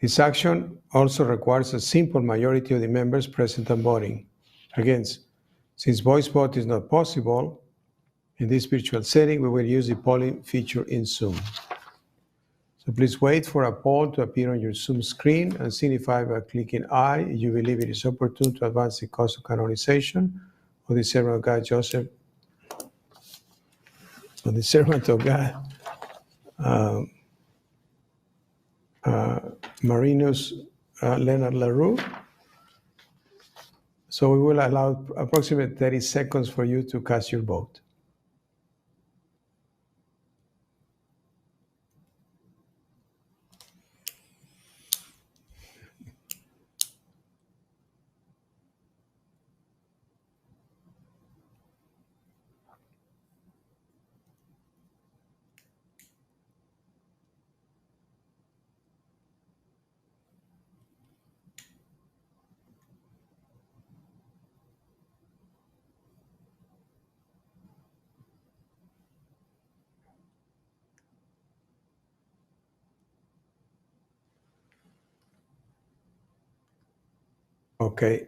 A: This action also requires a simple majority of the members present and voting. Again, since voice vote is not possible in this virtual setting, we will use the polling feature in Zoom. So please wait for a poll to appear on your Zoom screen and signify by clicking I if you believe it is opportune to advance the cause of canonization of the servant of God, Joseph, of the servant of God, Marinus Leonard Leroux. So we will allow approximately 30 seconds for you to cast your vote. Okay.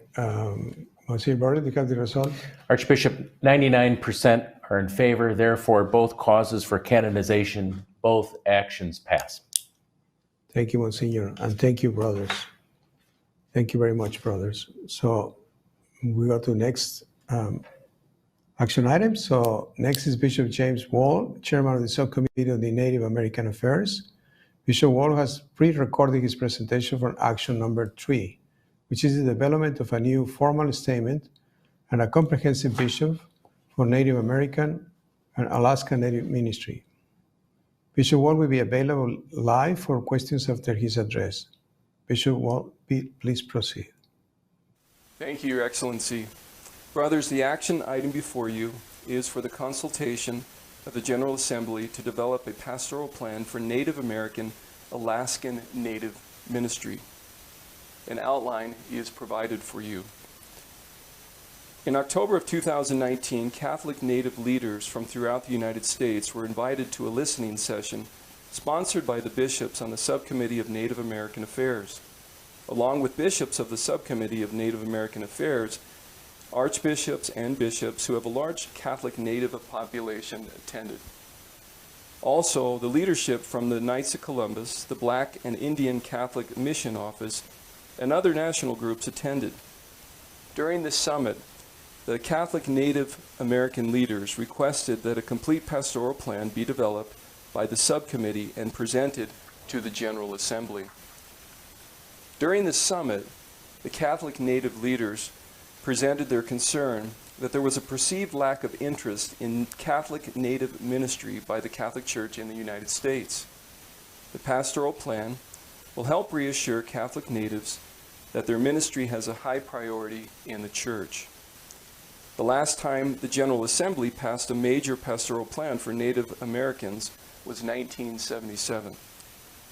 A: Monsignor Bartlett, do you have the result?
E: Archbishop, 99% are in favor. Therefore, both causes for canonization, both actions pass.
A: Thank you, Monsignor, and thank you, brothers. Thank you very much, brothers. So we go to next action item. So next is Bishop James Wall, chairman of the subcommittee on the Native American Affairs. Bishop Wall has pre-recorded his presentation for action number 3, which is the development of a new formal statement and a comprehensive vision for Native American and Alaska Native ministry. Bishop Wall will be available live for questions after his address. Bishop Wall, please proceed.
P: Thank you, Your Excellency. Brothers, the action item before you is for the consultation of the General Assembly to develop a pastoral plan for Native American Alaskan Native ministry. An outline is provided for you. In October of 2019, Catholic Native leaders from throughout the United States were invited to a listening session sponsored by the bishops on the Subcommittee of Native American Affairs. Along with bishops of the Subcommittee of Native American Affairs, archbishops and bishops who have a large Catholic Native population attended. Also, the leadership from the Knights of Columbus, the Black and Indian Catholic Mission Office, and other national groups attended. During this summit, the Catholic Native American leaders requested that a complete pastoral plan be developed by the subcommittee and presented to the General Assembly. During this summit, the Catholic Native leaders presented their concern that there was a perceived lack of interest in Catholic Native ministry by the Catholic Church in the United States. The pastoral plan will help reassure Catholic natives that their ministry has a high priority in the Church. The last time the General Assembly passed a major pastoral plan for Native Americans was 1977.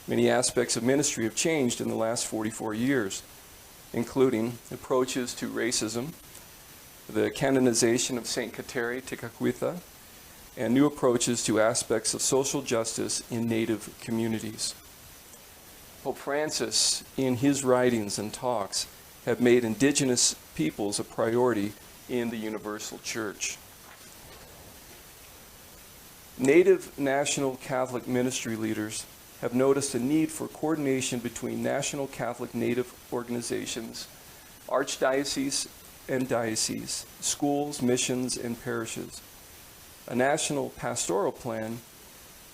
P: Many aspects of ministry have changed in the last 44 years, including approaches to racism, the canonization of St. Kateri Tekakwitha, and new approaches to aspects of social justice in Native communities. Pope Francis, in his writings and talks, have made Indigenous peoples a priority in the Universal Church. Native National Catholic ministry leaders have noticed a need for coordination between national Catholic Native organizations, archdioceses and dioceses, schools, missions, and parishes. A national pastoral plan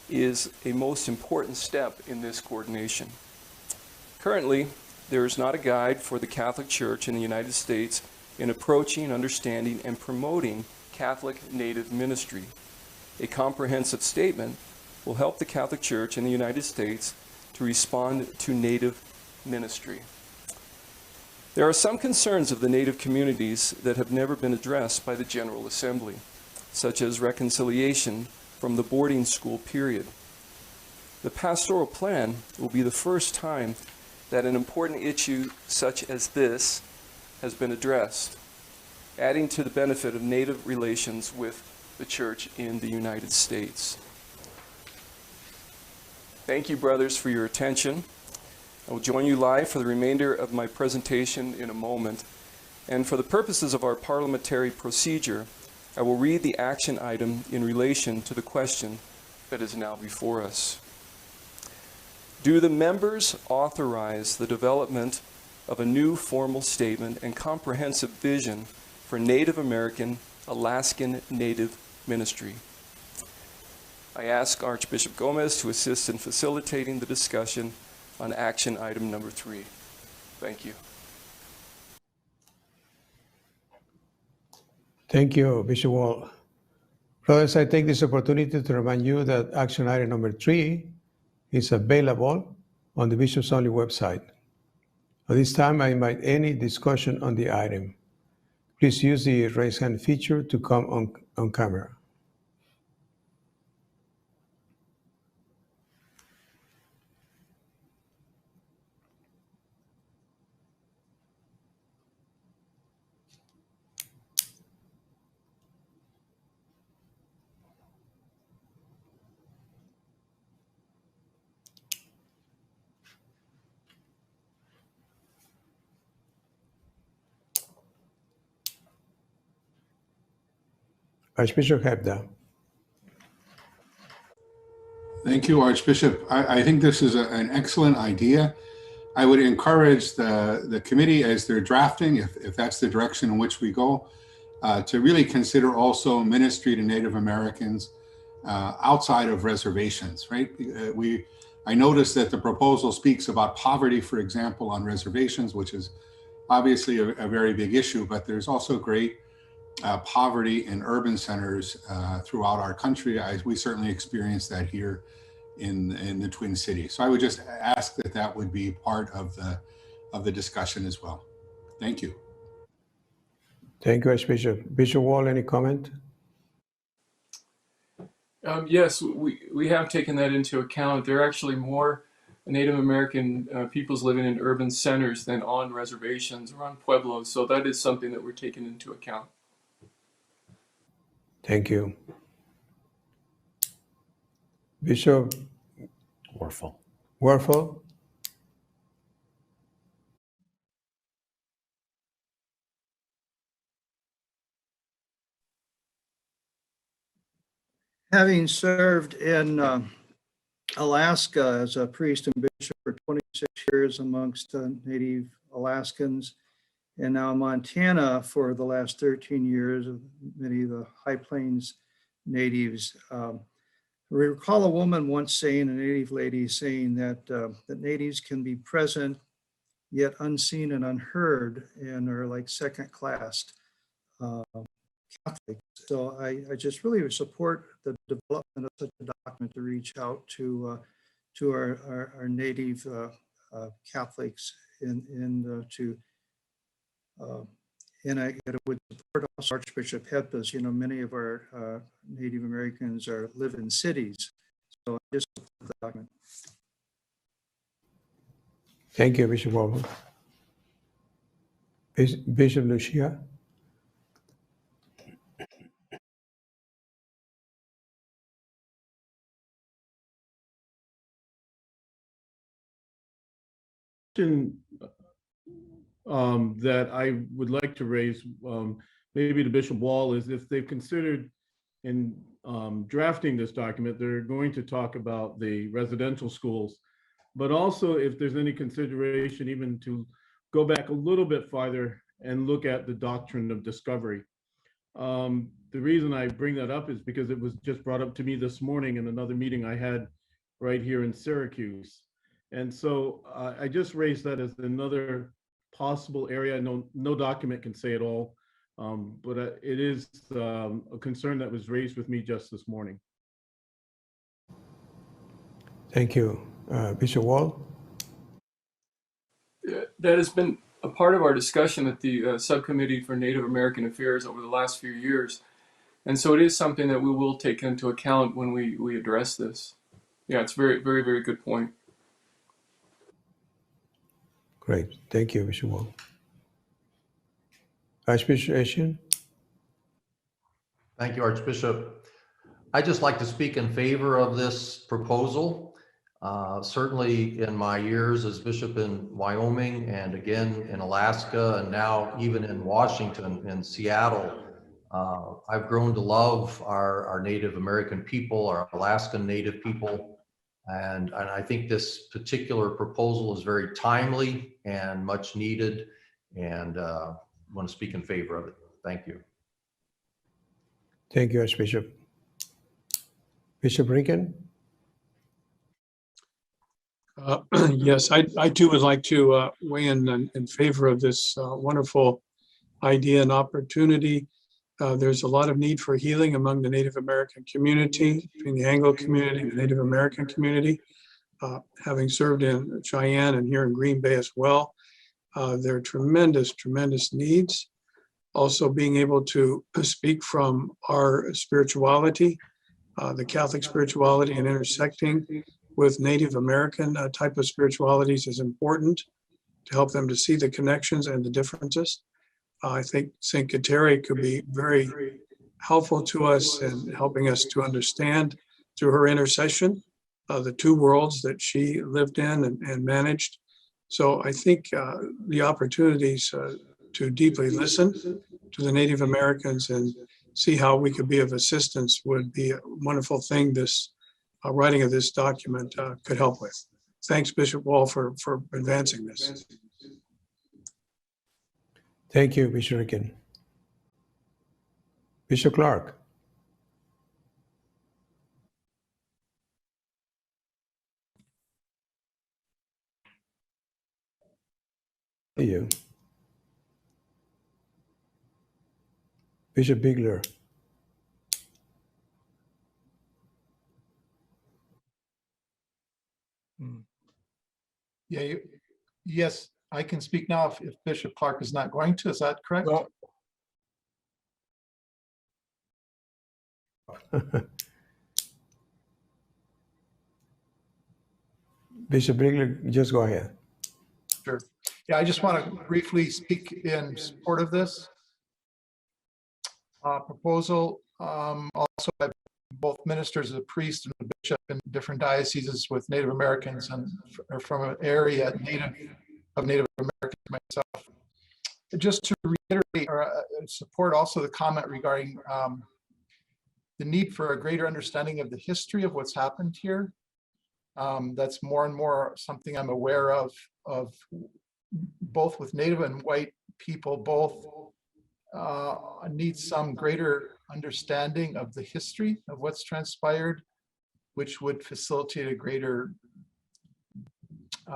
P: is a most important step in this coordination. Currently, there is not a guide for the Catholic Church in the United States in approaching, understanding, and promoting Catholic Native ministry. A comprehensive statement will help the Catholic Church in the United States to respond to Native ministry. There are some concerns of the Native communities that have never been addressed by the General Assembly, such as reconciliation from the boarding school period. The pastoral plan will be the first time that an important issue such as this has been addressed, adding to the benefit of Native relations with the Church in the United States. Thank you, brothers, for your attention. I will join you live for the remainder of my presentation in a moment. And for the purposes of our parliamentary procedure, I will read the action item in relation to the question that is now before us. Do the members authorize the development of a new formal statement and comprehensive vision for Native American Alaskan Native ministry? I ask Archbishop Gomez to assist in facilitating the discussion on action item number 3. Thank you.
A: Thank you, Bishop Wall. Brothers, I take this opportunity to remind you that action item number 3 is available on the Bishop's Only website. At this time, I invite any discussion on the item. Please use the raise hand feature to come on camera. Archbishop Hebda.
Q: Thank you, Archbishop. I think this is an excellent idea. I would encourage the committee as they're drafting, if that's the direction in which we go, to really consider also ministry to Native Americans outside of reservations, right? I noticed that the proposal speaks about poverty, for example, on reservations, which is obviously a very big issue, but there's also great poverty in urban centers throughout our country. We certainly experienced that here in the Twin Cities. So I would just ask that that would be part of the discussion as well. Thank you.
A: Thank you, Archbishop. Bishop Wall, any comment?
P: Yes, we have taken that into account. There are actually more Native American peoples living in urban centers than on reservations or on pueblos. So that is something that we're taking into account.
A: Thank you. Bishop Werfel.
F: Having served in Alaska as a priest and bishop for 26 years amongst Native Alaskans, and now Montana for the last 13 years of many of the High Plains natives. We recall a woman once saying, a Native lady saying that that natives can be present yet unseen and unheard and are like second class Catholics. So I just really support the development of such a document to reach out to our Native Catholics and I would support also Archbishop Hebda's. You know, many of our Native Americans live in cities, so I just support the document.
A: Thank you, Bishop Wall. Bishop Lucia.
R: That I would like to raise, maybe to Bishop Wall, is if they've considered in drafting this document, they're going to talk about the residential schools, but also if there's any consideration even to go back a little bit farther and look at the doctrine of discovery. The reason I bring that up is because it was just brought up to me this morning in another meeting I had right here in Syracuse. And so I just raised that as another possible area. No document can say it all, but it is a concern that was raised with me just this morning.
A: Thank you. Bishop Wall?
P: That has been a part of our discussion at the Subcommittee for Native American Affairs over the last few years. And so it is something that we will take into account when we address this. Yeah, it's very, very, very good point.
A: Great. Thank you, Bishop Wall. Archbishop Etienne?
I: Thank you, Archbishop. I'd just like to speak in favor of this proposal. Certainly in my years as bishop in Wyoming and again in Alaska and now even in Washington and Seattle, I've grown to love our Native American people, our Alaskan Native people. And I think this particular proposal is very timely and much needed, and want to speak in favor of it. Thank you.
A: Thank you, Archbishop. Bishop Ricken?
S: Yes, I too would like to weigh in favor of this wonderful idea and opportunity. There's a lot of need for healing among the Native American community, between the Anglo community and the Native American community. Having served in Cheyenne and here in Green Bay as well, there are tremendous, tremendous needs. Also being able to speak from our spirituality, the Catholic spirituality, and intersecting with Native American type of spiritualities is important to help them to see the connections and the differences. I think St. Kateri could be very helpful to us in helping us to understand through her intercession the two worlds that she lived in and managed. So I think the opportunities to deeply listen to the Native Americans and see how we could be of assistance would be a wonderful thing this writing of this document could help with. Thanks, Bishop Wall, for advancing this.
A: Thank you, Bishop Ricken. Bishop Clark. You. Bishop Bigler.
T: Yeah, yes, I can speak now if Bishop Clark is not going to. Is that correct?
A: Well, Bishop Bigler, just go ahead.
T: Sure. Yeah, I just want to briefly speak in support of this proposal. Also, by both ministers, a priest and a bishop in different dioceses with Native Americans and from an area of Native Americans myself. Just to reiterate or support also the comment regarding the need for a greater understanding of the history of what's happened here. That's more and more something I'm aware of both with Native and white people, both need some greater understanding of the history of what's transpired, which would facilitate a greater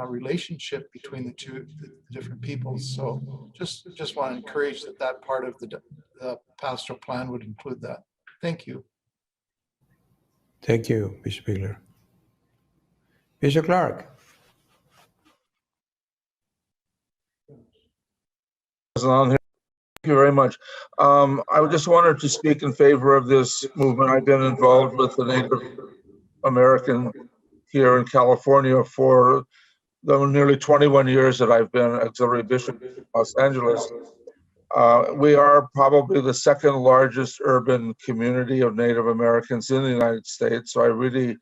T: relationship between the different peoples. So just want to encourage that part of the pastoral plan would include that. Thank you.
A: Thank you, Bishop Bigler. Bishop Clark.
U: Thank you very much. I just wanted to speak in favor of this movement. I've been involved with the Native American here in California for the nearly 21 years that I've been auxiliary bishop in Los Angeles. We are probably the second largest urban community of Native Americans in the United States. So I really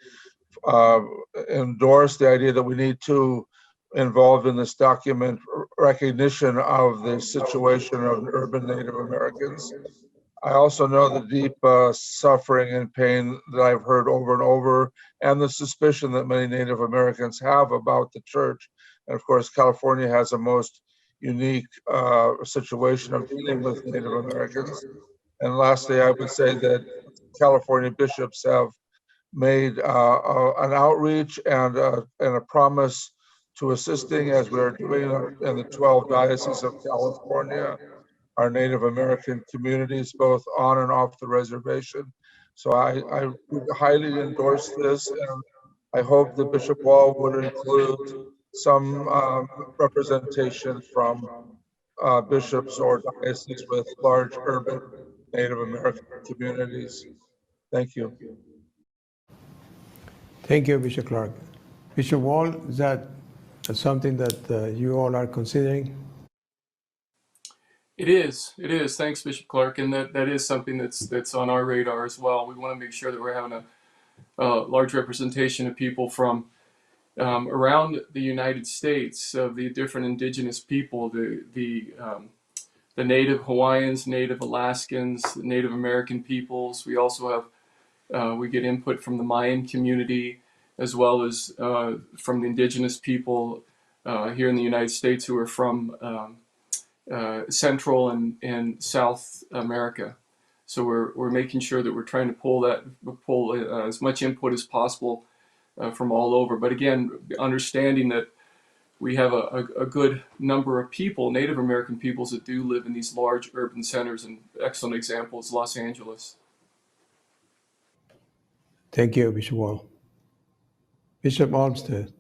U: endorse the idea that we need to involve in this document recognition of the situation of urban Native Americans. I also know the deep suffering and pain that I've heard over and over, and the suspicion that many Native Americans have about the church. And of course, California has a most unique situation of dealing with Native Americans. And lastly, I would say that California bishops have made an outreach and a promise to assisting, as we're doing in the 12 dioceses of California, our Native American communities, both on and off the reservation. So I would highly endorse this, and I hope that Bishop Wall would include some representation from bishops or dioceses with large urban Native American communities. Thank you.
A: Thank you, Bishop Clark. Bishop Wall, is that something that you all are considering?
P: It is. Thanks, Bishop Clark, and that is something that's on our radar as well. We want to make sure that we're having a large representation of people from around the United States, of the different indigenous people, the Native Hawaiians, Native Alaskans, Native American peoples. We also have we get input from the Mayan community, as well as from the indigenous people here in the United States who are from Central and South America. So we're making sure that we're trying to pull as much input as possible from all over. But again, understanding that we have a good number of people, Native American peoples, that do live in these large urban centers, and excellent example is Los Angeles.
A: Thank you, Bishop Wall. Bishop Olmsted.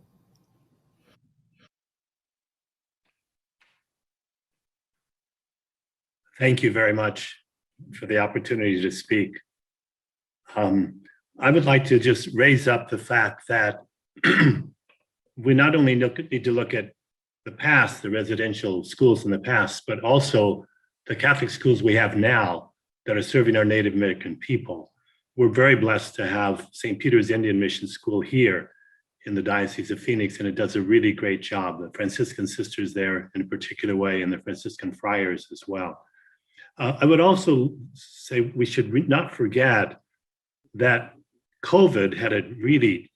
V: Thank you very much for the opportunity to speak. I would like to just raise up the fact that we not only need to look at the past, the residential schools in the past, but also the Catholic schools we have now that are serving our Native American people. We're very blessed to have St. Peter's Indian Mission School here in the Diocese of Phoenix, and it does a really great job. The Franciscan sisters there in a particular way, and the Franciscan friars as well. I would also say we should not forget that COVID had a really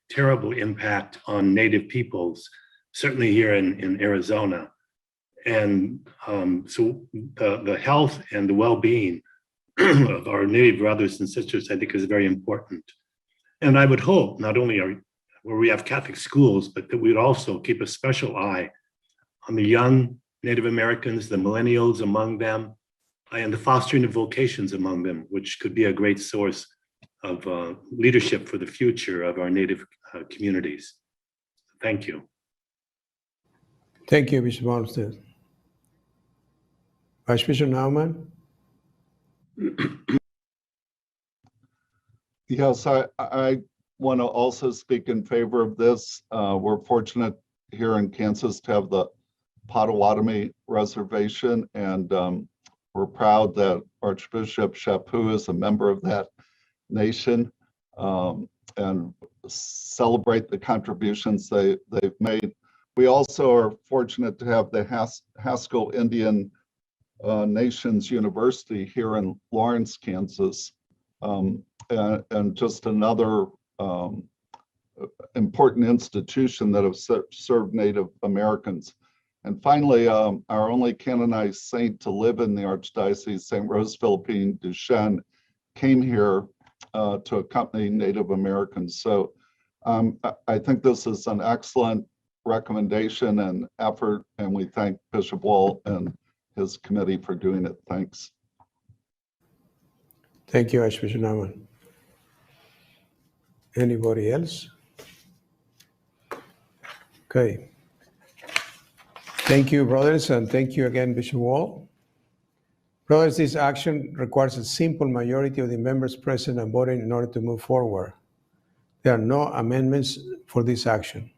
V: terrible impact on Native peoples, certainly here in Arizona. And so the health and the well-being of our Native brothers and sisters, I think, is very important. And I would hope not only where we have Catholic schools, but that we'd also keep a special eye on the young Native Americans, the millennials among them, and the fostering of vocations among them, which could be a great source of leadership for the future of our Native communities. Thank you.
A: Thank you, Bishop Olmsted. Archbishop Naumann?
B: Yes, I want to also speak in favor of this. We're fortunate here in Kansas to have the Potawatomi Reservation, and we're proud that Archbishop Chaput is a member of that nation, and celebrate the contributions they've made. We also are fortunate to have the Haskell Indian Nations University here in Lawrence, Kansas, and just another important institution that have served Native Americans. And finally, our only canonized saint to live in the Archdiocese, St. Rose Philippine Duchenne, came here to accompany Native Americans. So I think this is an excellent recommendation and effort, and we thank Bishop Wall and his committee for doing it. Thanks.
A: Thank you, Archbishop Naumann. Anybody else? Okay. Thank you, brothers, and thank you again, Bishop Wall. Brothers, this action requires a simple majority of the members present and voting in order to move forward. There are no amendments for this action.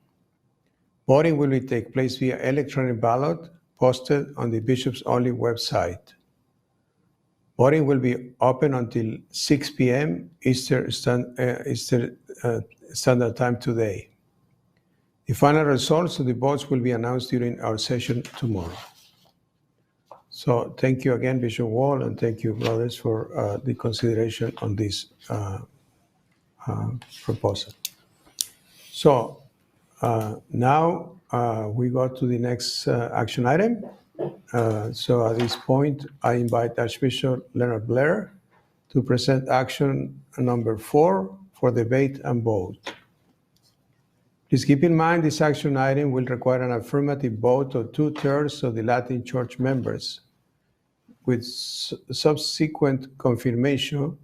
A: Voting will take place via electronic ballot posted on the Bishop's Only website. Voting will be open until 6 p.m. Eastern Standard Time today. The final results of the votes will be announced during our session tomorrow. So thank you again, Bishop Wall, and thank you, brothers, for the consideration on this proposal. So now we go to the next action item. So at this point, I invite Archbishop Leonard Blair to present action number 4 for debate and vote. Please keep in mind this action item will require an affirmative vote of 2/3 of the Latin Church members, with subsequent confirmation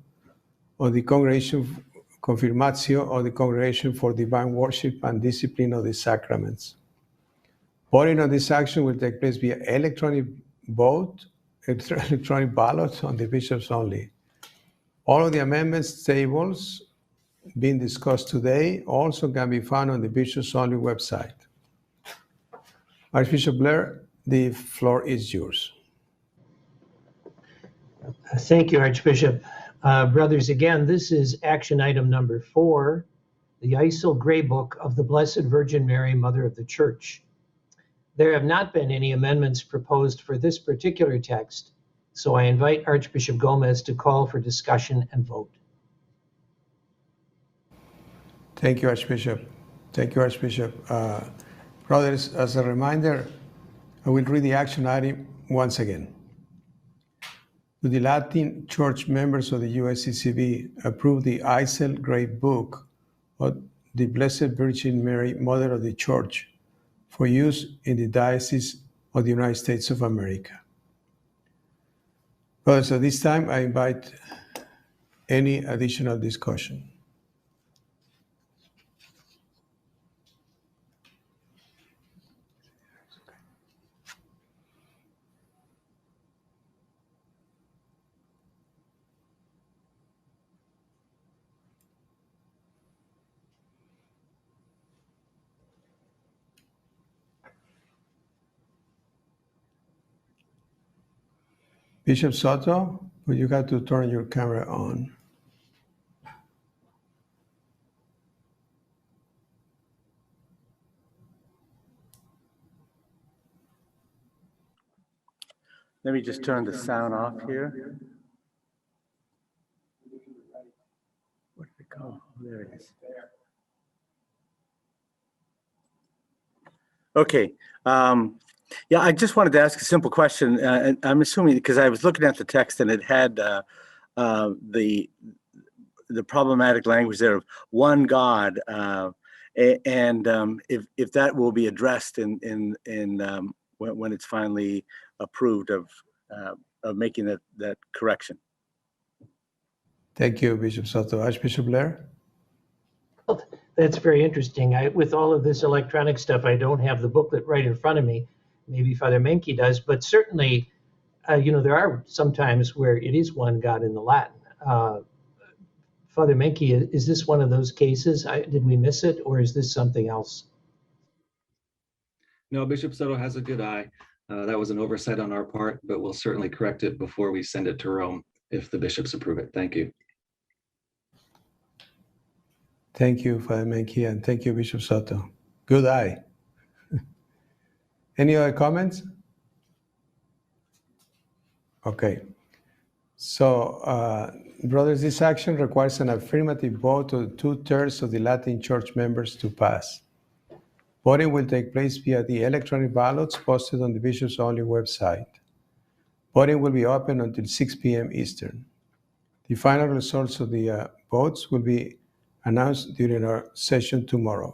A: of the confirmatio of the Congregation for Divine Worship and Discipline of the Sacraments. Voting on this action will take place via electronic ballot on the Bishops Only. All of the amendments tables being discussed today also can be found on the Bishops Only website. Archbishop Blair, the floor is yours.
D: Thank you, Archbishop. Brothers, again, this is action item number 4, the ISIL Gray Book of the Blessed Virgin Mary, Mother of the Church. There have not been any amendments proposed for this particular text, so I invite Archbishop Gomez to call for discussion and vote.
A: Thank you, Archbishop. Thank you, Archbishop. Brothers, as a reminder, I will read the action item once again. Do the Latin Church members of the USCCB approve the ISIL Gray Book of the Blessed Virgin Mary, Mother of the Church, for use in the Diocese of the United States of America? Brothers, at this time, I invite any additional discussion. Bishop Soto, but you got to turn your camera on.
C: Let me just turn the sound off here. Where did it go? Oh, there it is. Okay. Yeah, I just wanted to ask a simple question. And I'm assuming because I was looking at the text and it had the problematic language there of one God, and if that will be addressed in when it's finally approved of making that correction.
A: Thank you, Bishop Soto. Archbishop Blair?
D: That's very interesting. With all of this electronic stuff, I don't have the booklet right in front of me. Maybe Father Menke does, but certainly, there are some times where it is one God in the Latin. Father Menke, is this one of those cases? Did we miss it, or is this something else?
G: No, Bishop Soto has a good eye. That was an oversight on our part, but we'll certainly correct it before we send it to Rome if the bishops approve it. Thank you.
A: Thank you, Father Menke, and thank you, Bishop Soto. Good eye. Any other comments? Okay. So, brothers, this action requires an affirmative vote of 2/3 of the Latin Church members to pass. Voting will take place via the electronic ballots posted on the Bishops Only website. Voting will be open until 6 p.m. Eastern. The final results of the votes will be announced during our session tomorrow.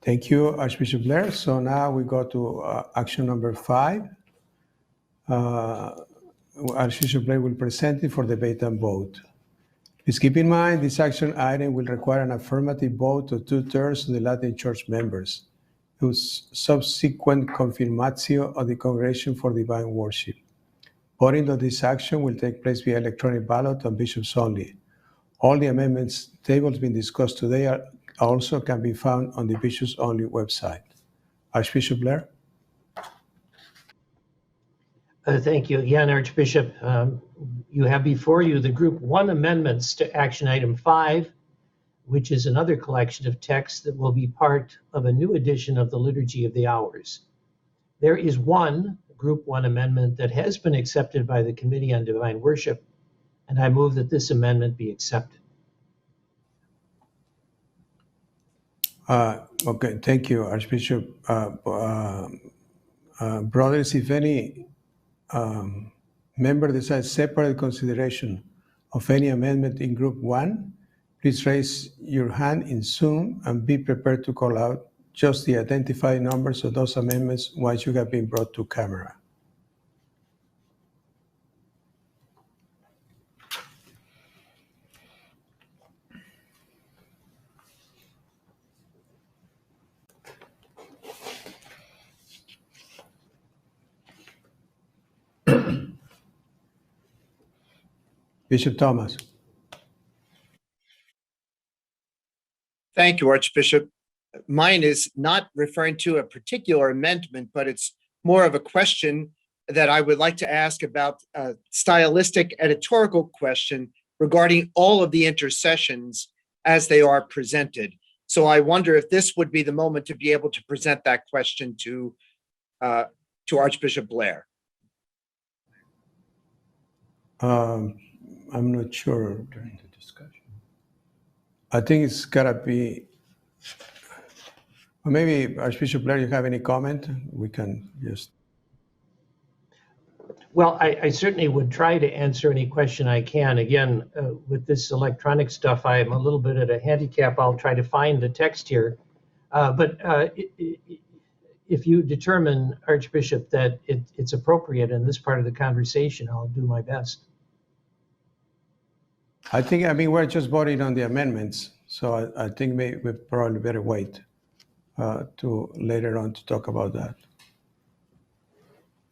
A: Thank you, Archbishop Blair. So now we go to action number 5. Archbishop Blair will present it for debate and vote. Please keep in mind this action item will require an affirmative vote of 2/3 of the Latin Church members, whose subsequent confirmatio of the Congregation for Divine Worship. Voting on this action will take place via electronic ballot on Bishops Only. All the amendments tables being discussed today also can be found on the Bishops Only website. Archbishop Blair?
D: Thank you again, Archbishop. You have before you the Group 1 amendments to action item 5, which is another collection of texts that will be part of a new edition of the Liturgy of the Hours. There is one Group 1 amendment that has been accepted by the Committee on Divine Worship, and I move that this amendment be accepted.
A: Okay, thank you, Archbishop. Brothers, if any member decides separate consideration of any amendment in Group 1, please raise your hand in Zoom and be prepared to call out just the identified numbers of those amendments once you have been brought to camera. Bishop Thomas.
W: Thank you, Archbishop. Mine is not referring to a particular amendment, but it's more of a question that I would like to ask about a stylistic editorial question regarding all of the intercessions as they are presented. So I wonder if this would be the moment to be able to present that question to Archbishop Blair.
A: I'm not sure. During the discussion, I think it's gotta be, or maybe Archbishop Blair, you have any comment? We can just.
D: Well, I certainly would try to answer any question I can. Again, with this electronic stuff, I am a little bit at a handicap. I'll try to find the text here. But if you determine, Archbishop, that it's appropriate in this part of the conversation, I'll do my best.
A: I mean, we're just voting on the amendments, so I think we probably better wait to later on to talk about that.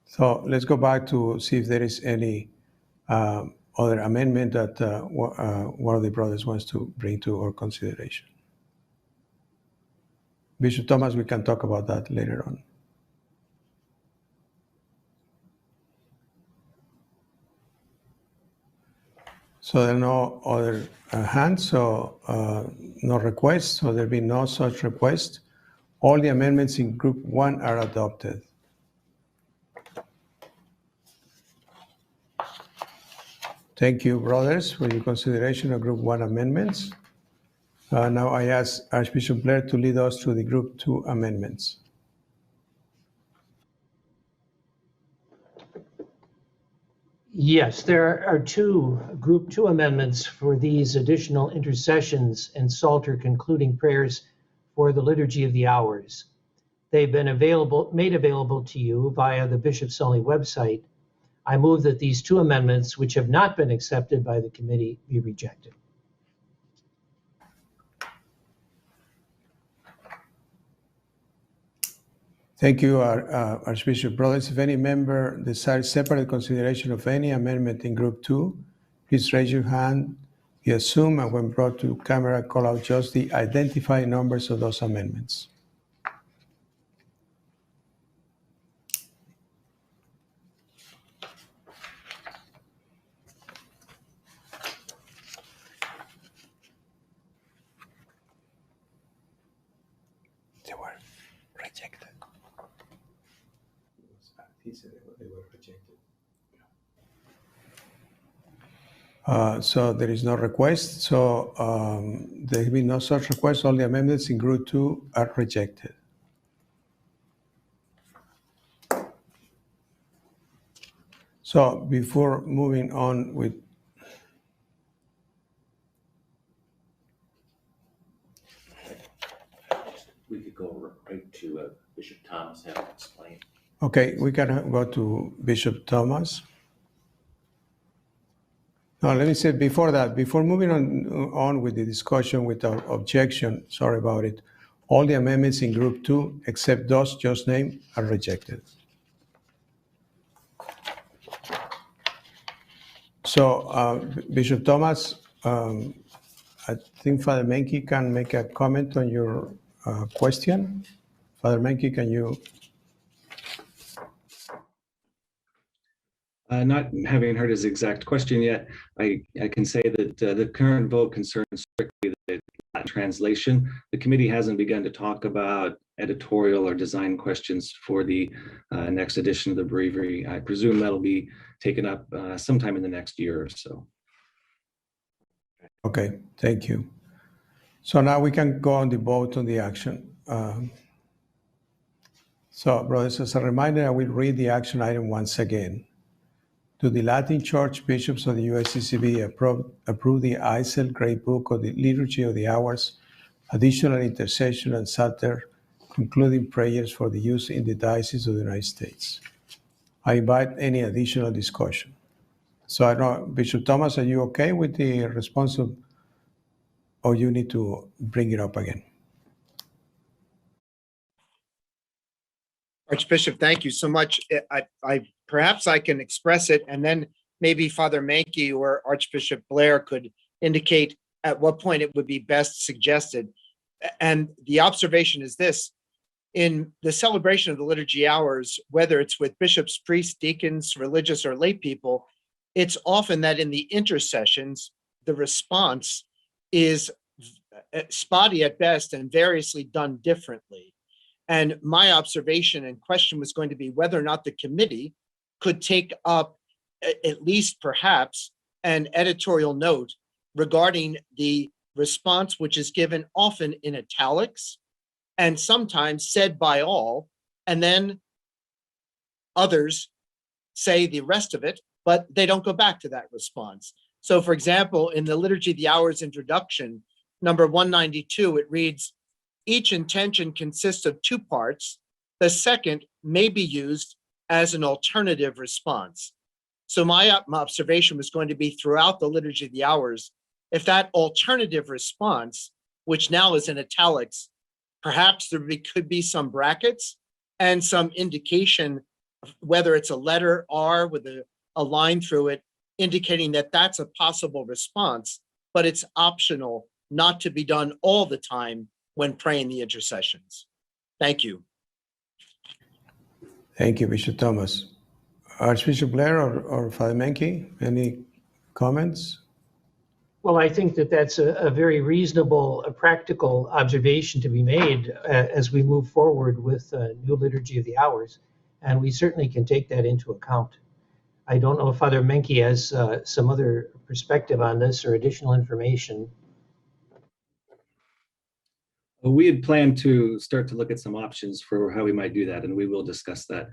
A: So let's go back to see if there is any other amendment that one of the brothers wants to bring to our consideration. Bishop Thomas, we can talk about that later on. So there are no other hands, so no requests, so there'll be no such request. All the amendments in Group 1 are adopted. Thank you, brothers, for your consideration of Group 1 amendments. Now I ask Archbishop Blair to lead us through the Group 2 amendments.
D: Yes, there are two Group 2 amendments for these additional intercessions and Psalter concluding prayers for the Liturgy of the Hours. They've been made available to you via the Bishop Sully website. I move that these two amendments, which have not been accepted by the committee, be rejected.
A: Thank you, Archbishop. Brothers, if any member desires separate consideration of any amendment in Group 2, please raise your hand via Zoom, and when brought to camera, call out just the identifying numbers of those amendments. They were rejected. He said they were rejected. So there is no request. So there will be no such request. All the amendments in Group 2 are rejected. So before moving on with
E: We could go right to Bishop Thomas and explain.
A: Okay, we can go to Bishop Thomas. No, let me say before that, before moving on with the discussion without objection, sorry about it, all the amendments in Group 2, except those just named, are rejected. So, Bishop Thomas, I think Father Menke can make a comment on your question. Father Menke, can you?
G: Not having heard his exact question yet, I can say that the current vote concerns strictly the Latin translation. The committee hasn't begun to talk about editorial or design questions for the next edition of the breviary. I presume that'll be taken up sometime in the next year or so.
A: Okay, thank you. So now we can go on the vote on the action. So, brothers, as a reminder, I will read the action item once again. Do the Latin Church bishops of the USCCB approve the ICEL Grey Book of the Liturgy of the Hours, additional intercession and Psalter, concluding prayers for the use in the Diocese of the United States? I invite any additional discussion. So I know, Bishop Thomas, are you okay with the response of, or you need to bring it up again?
W: Archbishop, thank you so much. Perhaps I can express it, and then maybe Father Menke or Archbishop Blair could indicate at what point it would be best suggested. And the observation is this: in the celebration of the liturgy hours, whether it's with bishops, priests, deacons, religious, or lay people, it's often that in the intercessions, the response is spotty at best and variously done differently. And my observation and question was going to be whether or not the committee could take up at least perhaps an editorial note regarding the response, which is given often in italics and sometimes said by all, and then others say the rest of it, but they don't go back to that response. So for example, in the Liturgy of the Hours introduction, number 192, it reads, each intention consists of two parts. The second may be used as an alternative response. So my observation was going to be throughout the Liturgy of the Hours, if that alternative response, which now is in italics, perhaps there could be some brackets and some indication, whether it's a letter R with a line through it, indicating that that's a possible response, but it's optional, not to be done all the time when praying the intercessions. Thank you.
A: Thank you, Bishop Thomas. Archbishop Blair or Father Menke, any comments?
D: Well, I think that that's a very reasonable, practical observation to be made as we move forward with new Liturgy of the Hours, and we certainly can take that into account. I don't know if Father Menke has some other perspective on this or additional information.
G: Well, we had planned to start to look at some options for how we might do that, and we will discuss that.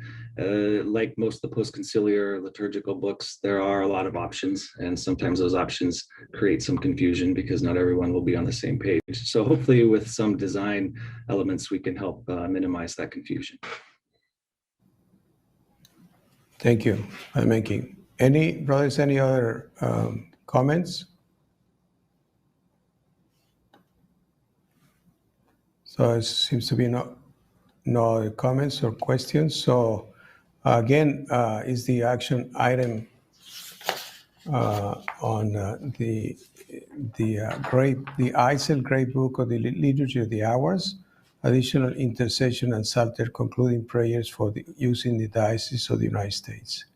G: Like most of the post-conciliar liturgical books, there are a lot of options, and sometimes those options create some confusion because not everyone will be on the same page. So hopefully with some design elements, we can help minimize that confusion.
A: Thank you, Father Menke. Any other comments? So it seems to be no other comments or questions. So again, is the action item on the ICEL Great Book of the Liturgy of the Hours, additional intercession and Psalter concluding prayers for the use in the Diocese of the United States.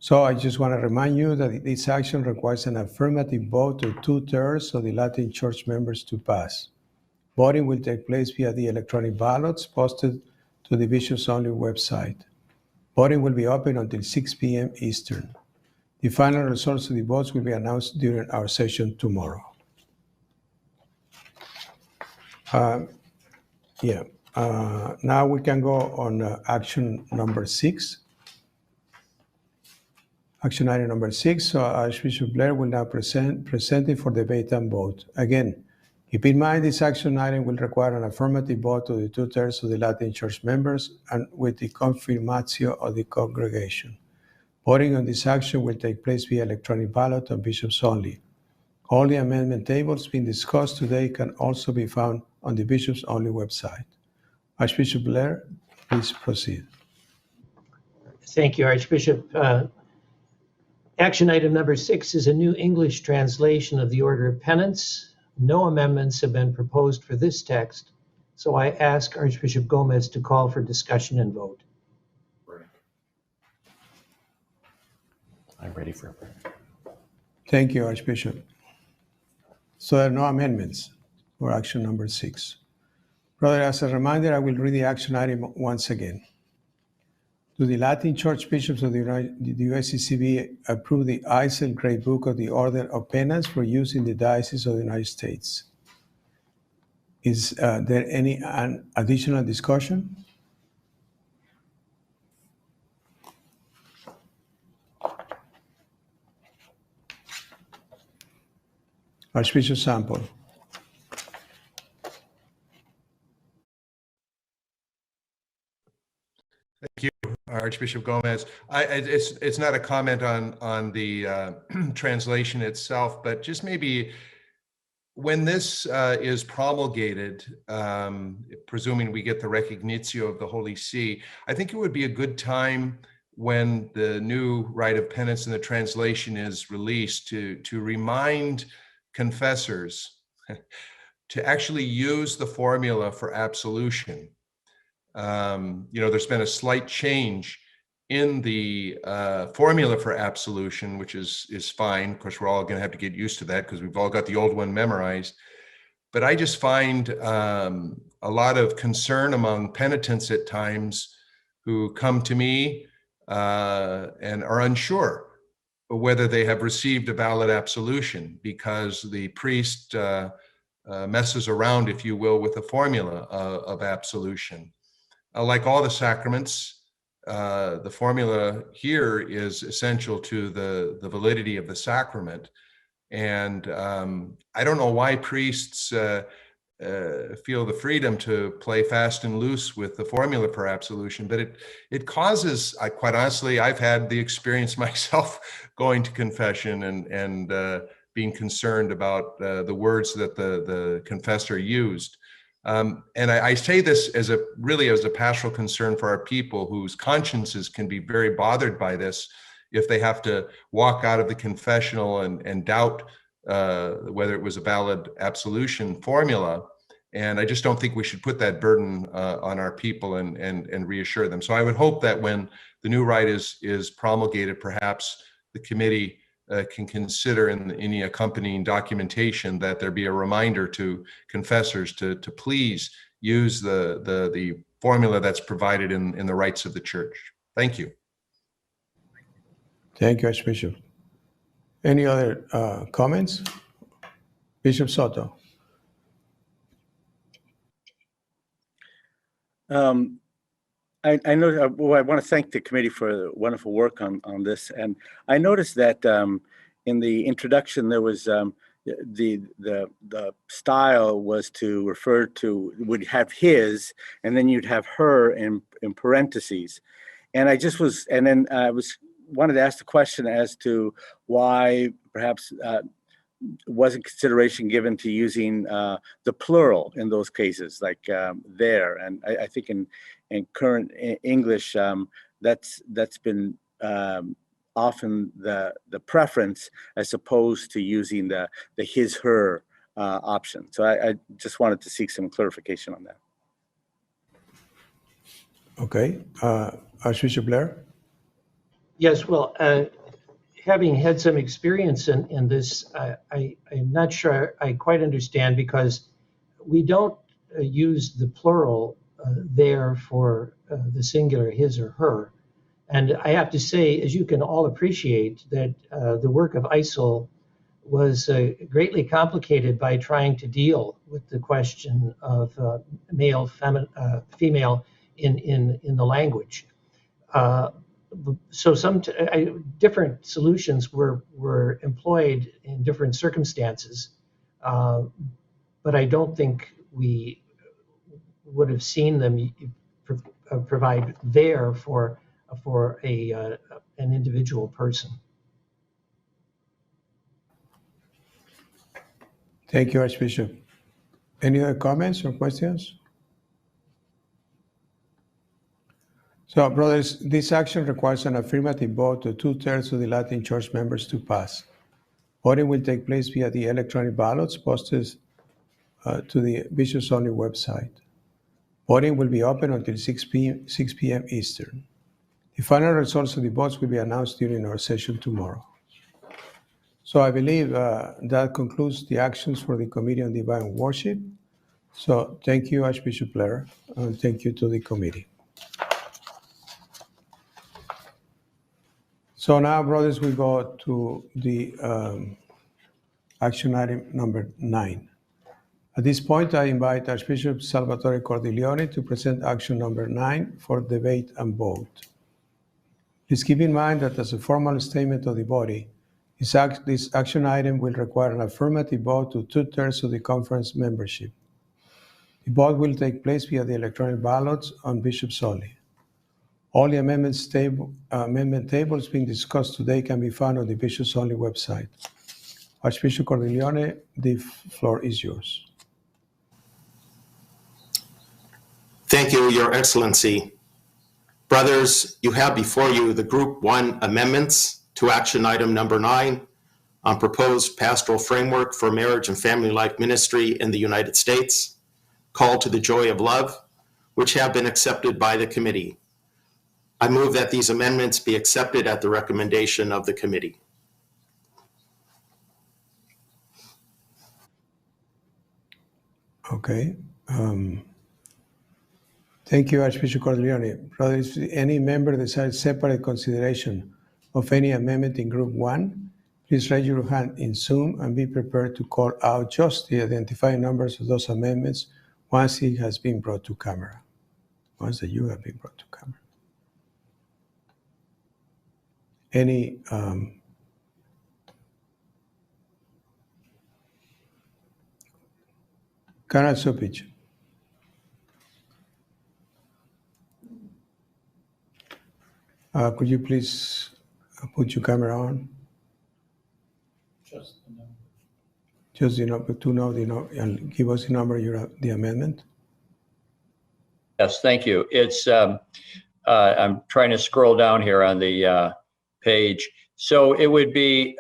A: So I just want to remind you that this action requires an affirmative vote of 2/3 of the Latin Church members to pass. Voting will take place via the electronic ballots posted to the Bishops Only website. Voting will be open until 6 p.m. Eastern. The final results of the votes will be announced during our session tomorrow. Now we can go on action number 6. Action item number 6. So Archbishop Blair will now present it for debate and vote. Again, keep in mind this action item will require an affirmative vote of the 2/3 of the Latin Church members and with the confirmatio of the congregation. Voting on this action will take place via electronic ballot on Bishops Only. All the amendment tables being discussed today can also be found on the Bishops Only website. Archbishop Blair, please proceed.
D: Thank you, Archbishop. Action item number 6 is a New English translation of the Order of Penance. No amendments have been proposed for this text, so I ask Archbishop Gomez to call for discussion and vote.
E: I'm ready for it.
A: Thank you, Archbishop. So there are no amendments for action number 6. Brother, as a reminder, I will read the action item once again. Do the Latin Church Bishops of the USCCB approve the ICEL Great Book of the Order of Penance for use in the Diocese of the United States? Is there any additional discussion? Archbishop Sample.
K: Thank you, Archbishop Gomez. It's not a comment on the translation itself, but just maybe when this is promulgated, presuming we get the recognitio of the Holy See, I think it would be a good time when the new rite of penance and the translation is released to remind confessors to actually use the formula for absolution. There's been a slight change in the formula for absolution, which is fine. Of course, we're all going to have to get used to that because we've all got the old one memorized. But I just find a lot of concern among penitents at times who come to me and are unsure whether they have received a valid absolution because the priest messes around, if you will, with the formula of absolution. Like all the sacraments, the formula here is essential to the validity of the sacrament. And I don't know why priests feel the freedom to play fast and loose with the formula for absolution, but it causes, quite honestly, I've had the experience myself going to confession and being concerned about the words that the confessor used. And I say this as a pastoral concern for our people whose consciences can be very bothered by this if they have to walk out of the confessional and doubt whether it was a valid absolution formula. And I just don't think we should put that burden on our people and reassure them. So I would hope that when the new rite is promulgated, perhaps the committee can consider in any accompanying documentation that there be a reminder to confessors to please use the formula that's provided in the rites of the church. Thank you.
A: Thank you, Archbishop. Any other comments? Bishop Soto.
C: I know. Well, I want to thank the committee for the wonderful work on this. And I noticed that in the introduction there was the style was to refer to, would have his, and then you'd have her in parentheses. And I just was, and then I wanted to ask the question as to why perhaps wasn't consideration given to using the plural in those cases, like there. And I think in current English, that's been often the preference as opposed to using the his, her option. So I just wanted to seek some clarification on that.
A: Okay. Archbishop Blair?
D: Yes, well, having had some experience in this, I'm not sure I quite understand, because we don't use the plural there for the singular, his or her. And I have to say, as you can all appreciate, that the work of ISIL was greatly complicated by trying to deal with the question of male, female in the language. So some different solutions were employed in different circumstances, but I don't think we would have seen them provide there for an individual person.
A: Thank you, Archbishop. Any other comments or questions? So, brothers, this action requires an affirmative vote of 2/3 of the Latin Church members to pass. Voting will take place via the electronic ballots posted to the Bishops Only website. Voting will be open until 6 p.m. Eastern. The final results of the votes will be announced during our session tomorrow. So I believe that concludes the actions for the Committee on Divine Worship. So thank you, Archbishop Blair, and thank you to the committee. So now, brothers, we go to the action item number 9. At this point, I invite Archbishop Salvatore Cordileone to present action number 9 for debate and vote. Please keep in mind that as a formal statement of the body, this action item will require an affirmative vote of 2/3 of the conference membership. The vote will take place via the electronic ballots on Bishops Only. All the amendment tables being discussed today can be found on the Bishops Only website. Archbishop Cordileone, the floor is yours.
J: Thank you, Your Excellency. Brothers, you have before you the Group 1 amendments to action item number 9 on proposed pastoral framework for marriage and family life ministry in the United States, Call to the Joy of Love, which have been accepted by the committee. I move that these amendments be accepted at the recommendation of the committee.
A: Okay. Thank you, Archbishop Cordileone. Brothers, if any member desires separate consideration of any amendment in Group 1, please raise your hand in Zoom and be prepared to call out just the identifying numbers of those amendments once it has been brought to camera. Once that you have been brought to camera. Any Colonel Supich. Could you please put your camera on? Just the number, to know the number, and give us the number of the amendment.
L: Yes, thank you. It's I'm trying to scroll down here on the page. So it would be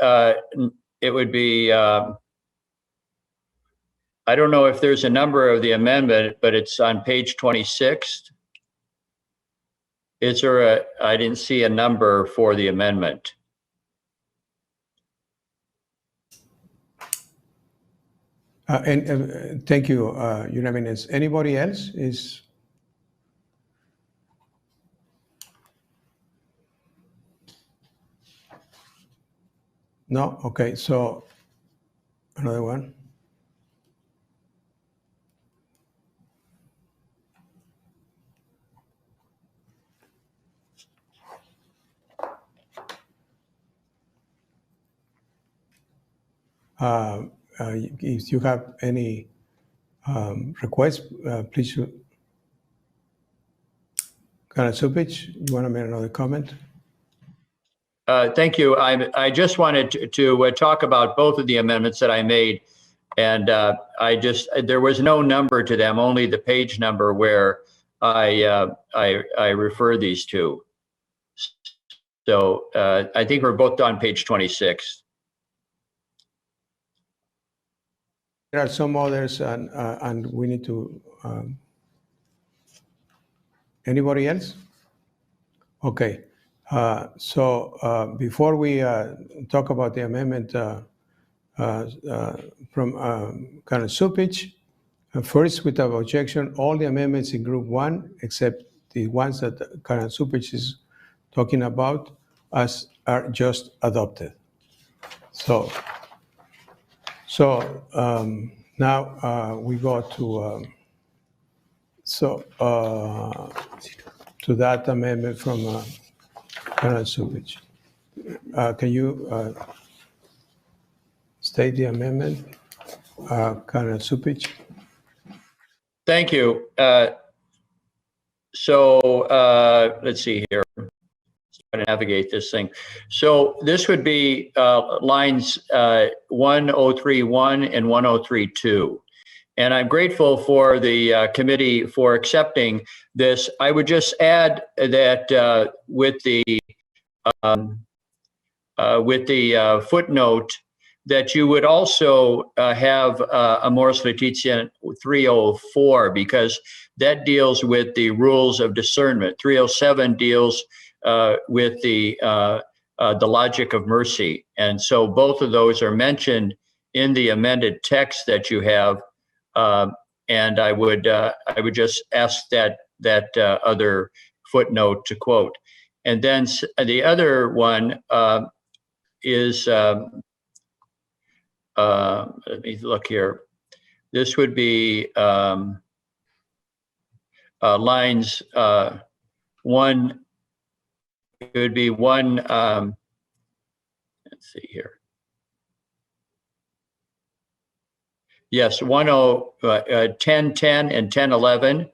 L: I don't know if there's a number of the amendment, but it's on page 26. Is there I didn't see a number for the amendment.
A: And thank you, Your Eminence. Anybody else is? No? Okay, so another one. If you have any requests, please. Karen Supich, you want to make another comment?
L: Thank you. I just wanted to talk about both of the amendments that I made. And there was no number to them, only the page number where I refer these to. So I think we're both on page 26.
A: There are some others, and we need to. Anybody else? Okay. So before we talk about the amendment from Karen Supich, first, without objection, all the amendments in Group 1, except the ones that Karen Supich is talking about, are just adopted. So now we go to to that amendment from Karen Supich. Can you state the amendment, Karen Supich?
L: Thank you. Let's see here. Trying to navigate this thing. So this would be lines 1031 and 1032. And I'm grateful for the committee for accepting this. I would just add that with the footnote, that you would also have Amoris Laetitia 304, because that deals with the rules of discernment. 307 deals with the logic of mercy. And so both of those are mentioned in the amended text that you have. And I would just ask that other footnote to quote. And then the other one is, let me look here. This would be lines one. It would be one. Let's see here. Yes, 1010 and 1011.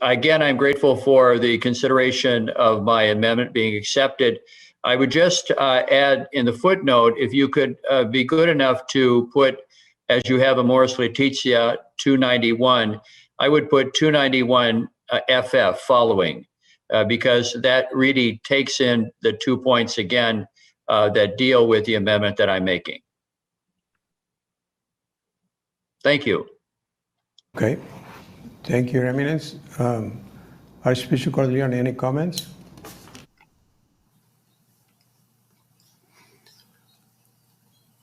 L: Again, I'm grateful for the consideration of my amendment being accepted. I would just add in the footnote, if you could be good enough to put, as you have Amoris Laetitia 291, I would put 291 FF following, because that really takes in the 2 points again that deal with the amendment that I'm making. Thank you.
A: Okay. Thank you, Your Eminence. Archbishop Cordileone, any comments?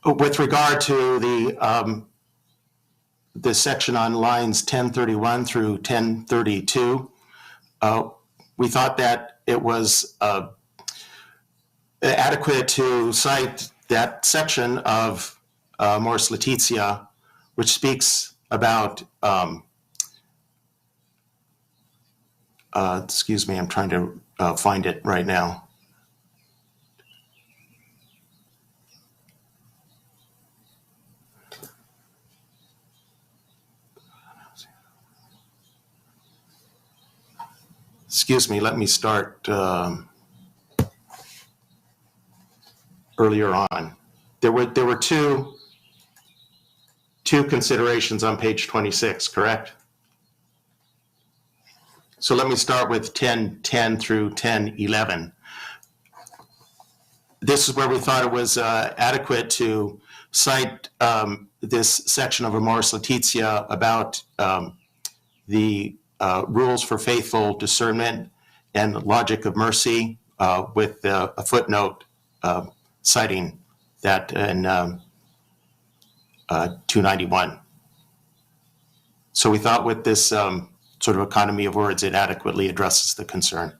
J: With regard to the section on lines 1031 through 1032, we thought that it was adequate to cite that section of Amoris Laetitia, which speaks about, excuse me, I'm trying to find it right now. Excuse me, let me start earlier on. There were two considerations on page 26, correct? So let me start with 1010 through 1011. This is where we thought it was adequate to cite this section of Amoris Laetitia about the rules for faithful discernment and logic of mercy, with a footnote citing that in 291. So we thought with this sort of economy of words, it adequately addresses the concern.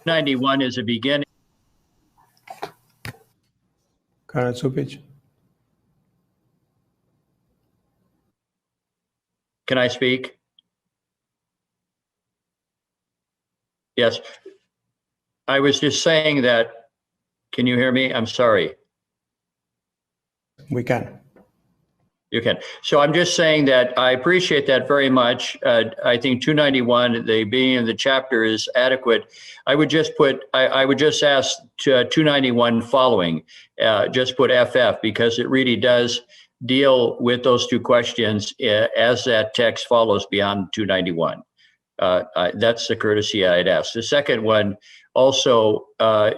L: 91 is a beginning.
A: Karen Supich.
L: Can I speak? Yes. I was just saying that, can you hear me? I'm sorry.
A: We can.
L: You can. So I'm just saying that I appreciate that very much. I think 291, the beginning of the chapter, is adequate. I would just put, I would just ask 291 following, just put FF, because it really does deal with those two questions as that text follows beyond 291. That's the courtesy I'd ask. The second one, also,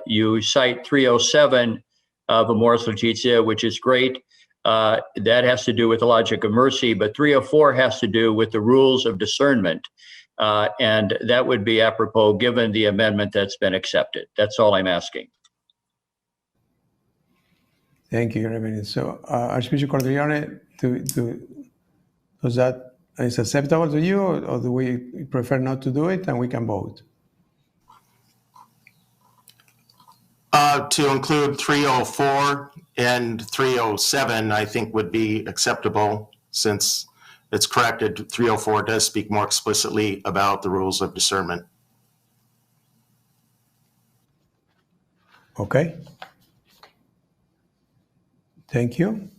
L: you cite 307 of Amoris Laetitia, which is great. That has to do with the logic of mercy, but 304 has to do with the rules of discernment. And that would be apropos given the amendment that's been accepted. That's all I'm asking.
A: Thank you, Reverend. So, Archbishop Cordileone, does that is acceptable to you, or do we prefer not to do it and we can vote?
J: To include 304 and 307, I think would be acceptable, since it's corrected. 304 does speak more explicitly about the rules of discernment.
A: Okay. Thank you.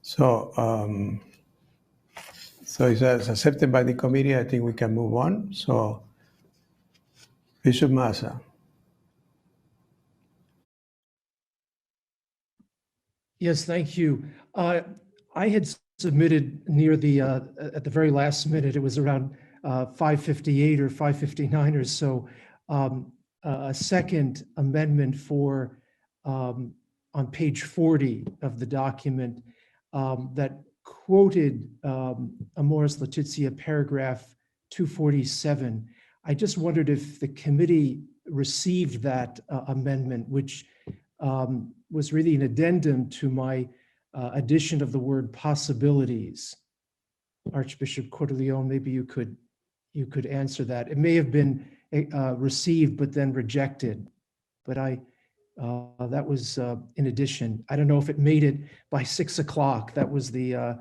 A: So, so it's accepted by the committee. I think we can move on. So, Bishop Massa.
H: Yes, thank you. I had submitted near the, at the very last minute, it was around 5:58 or 5:59 or so, a second amendment for, on page 40 of the document, that quoted Amoris Laetitia paragraph 247. I just wondered if the committee received that amendment, which was really an addendum to my addition of the word possibilities. Archbishop Cordileone, maybe you could answer that. It may have been received but then rejected, but that was in addition. I don't know if it made it by 6 o'clock. That was the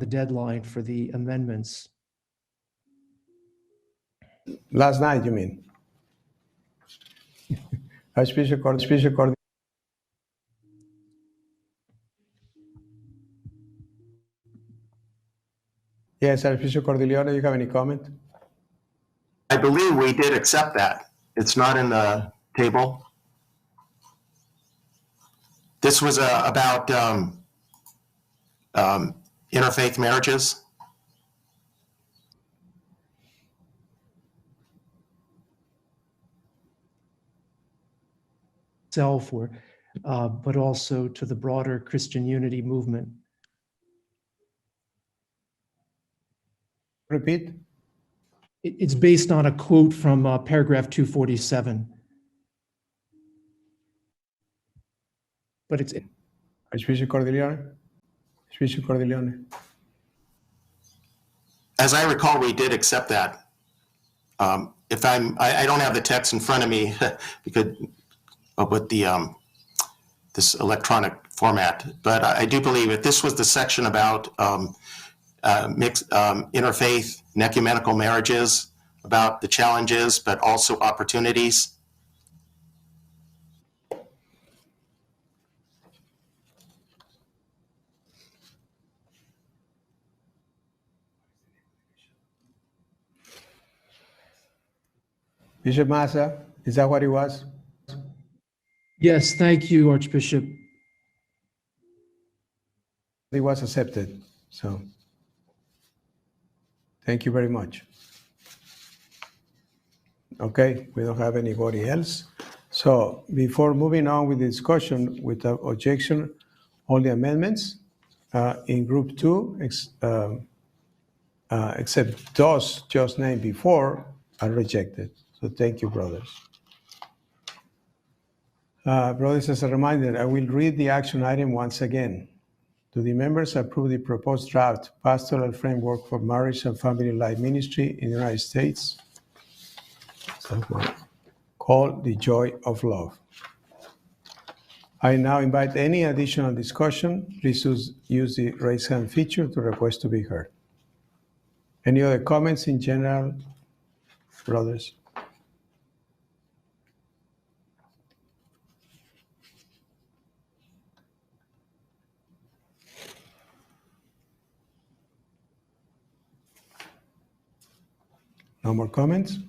H: deadline for the amendments.
A: Last night, you mean? Archbishop Cordileone. Yes, Archbishop Cordileone, you have any comment?
J: I believe we did accept that. It's not in the table. This was about interfaith marriages.
H: Self, or, but also to the broader Christian unity movement.
A: Repeat.
H: It's based on a quote from paragraph 247. But it's
A: Archbishop Cordileone. Archbishop Cordileone.
J: As I recall, we did accept that. If I don't have the text in front of me because with the this electronic format, but I do believe that this was the section about mixed interfaith and ecumenical marriages, about the challenges, but also opportunities.
A: Bishop Massa, is that what it was?
H: Yes, thank you, Archbishop.
A: It was accepted, so thank you very much. Okay, we don't have anybody else. So before moving on with the discussion, without objection, all the amendments in group 2, except those just named before, are rejected. So thank you, brothers. Brothers, as a reminder, I will read the action item once again. Do the members approve the proposed draft pastoral framework for marriage and family life ministry in the United States? called The Joy of Love. I now invite any additional discussion. Please use the raise hand feature to request to be heard. Any other comments in general, brothers? No more comments?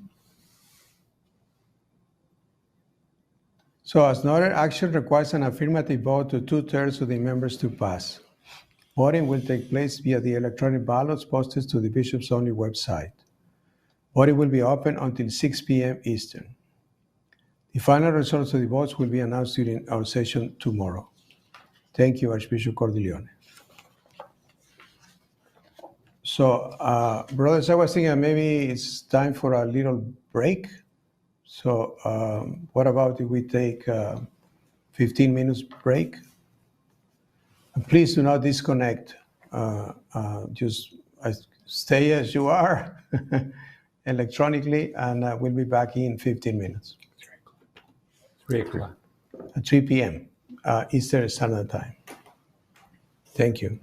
A: So as noted, action requires an affirmative vote to 2/3 of the members to pass. Voting will take place via the electronic ballots posted to the Bishop's Only website. Voting will be open until 6 p.m. Eastern. The final results of the votes will be announced during our session tomorrow. Thank you, Archbishop Cordileone. So, brothers, I was thinking maybe it's time for a little break. So what about if we take 15 minutes break? And please do not disconnect. Just stay as you are electronically, and we'll be back in 15 minutes.
E: 3 o'clock.
A: At 3 p.m. Eastern Standard Time. Thank you.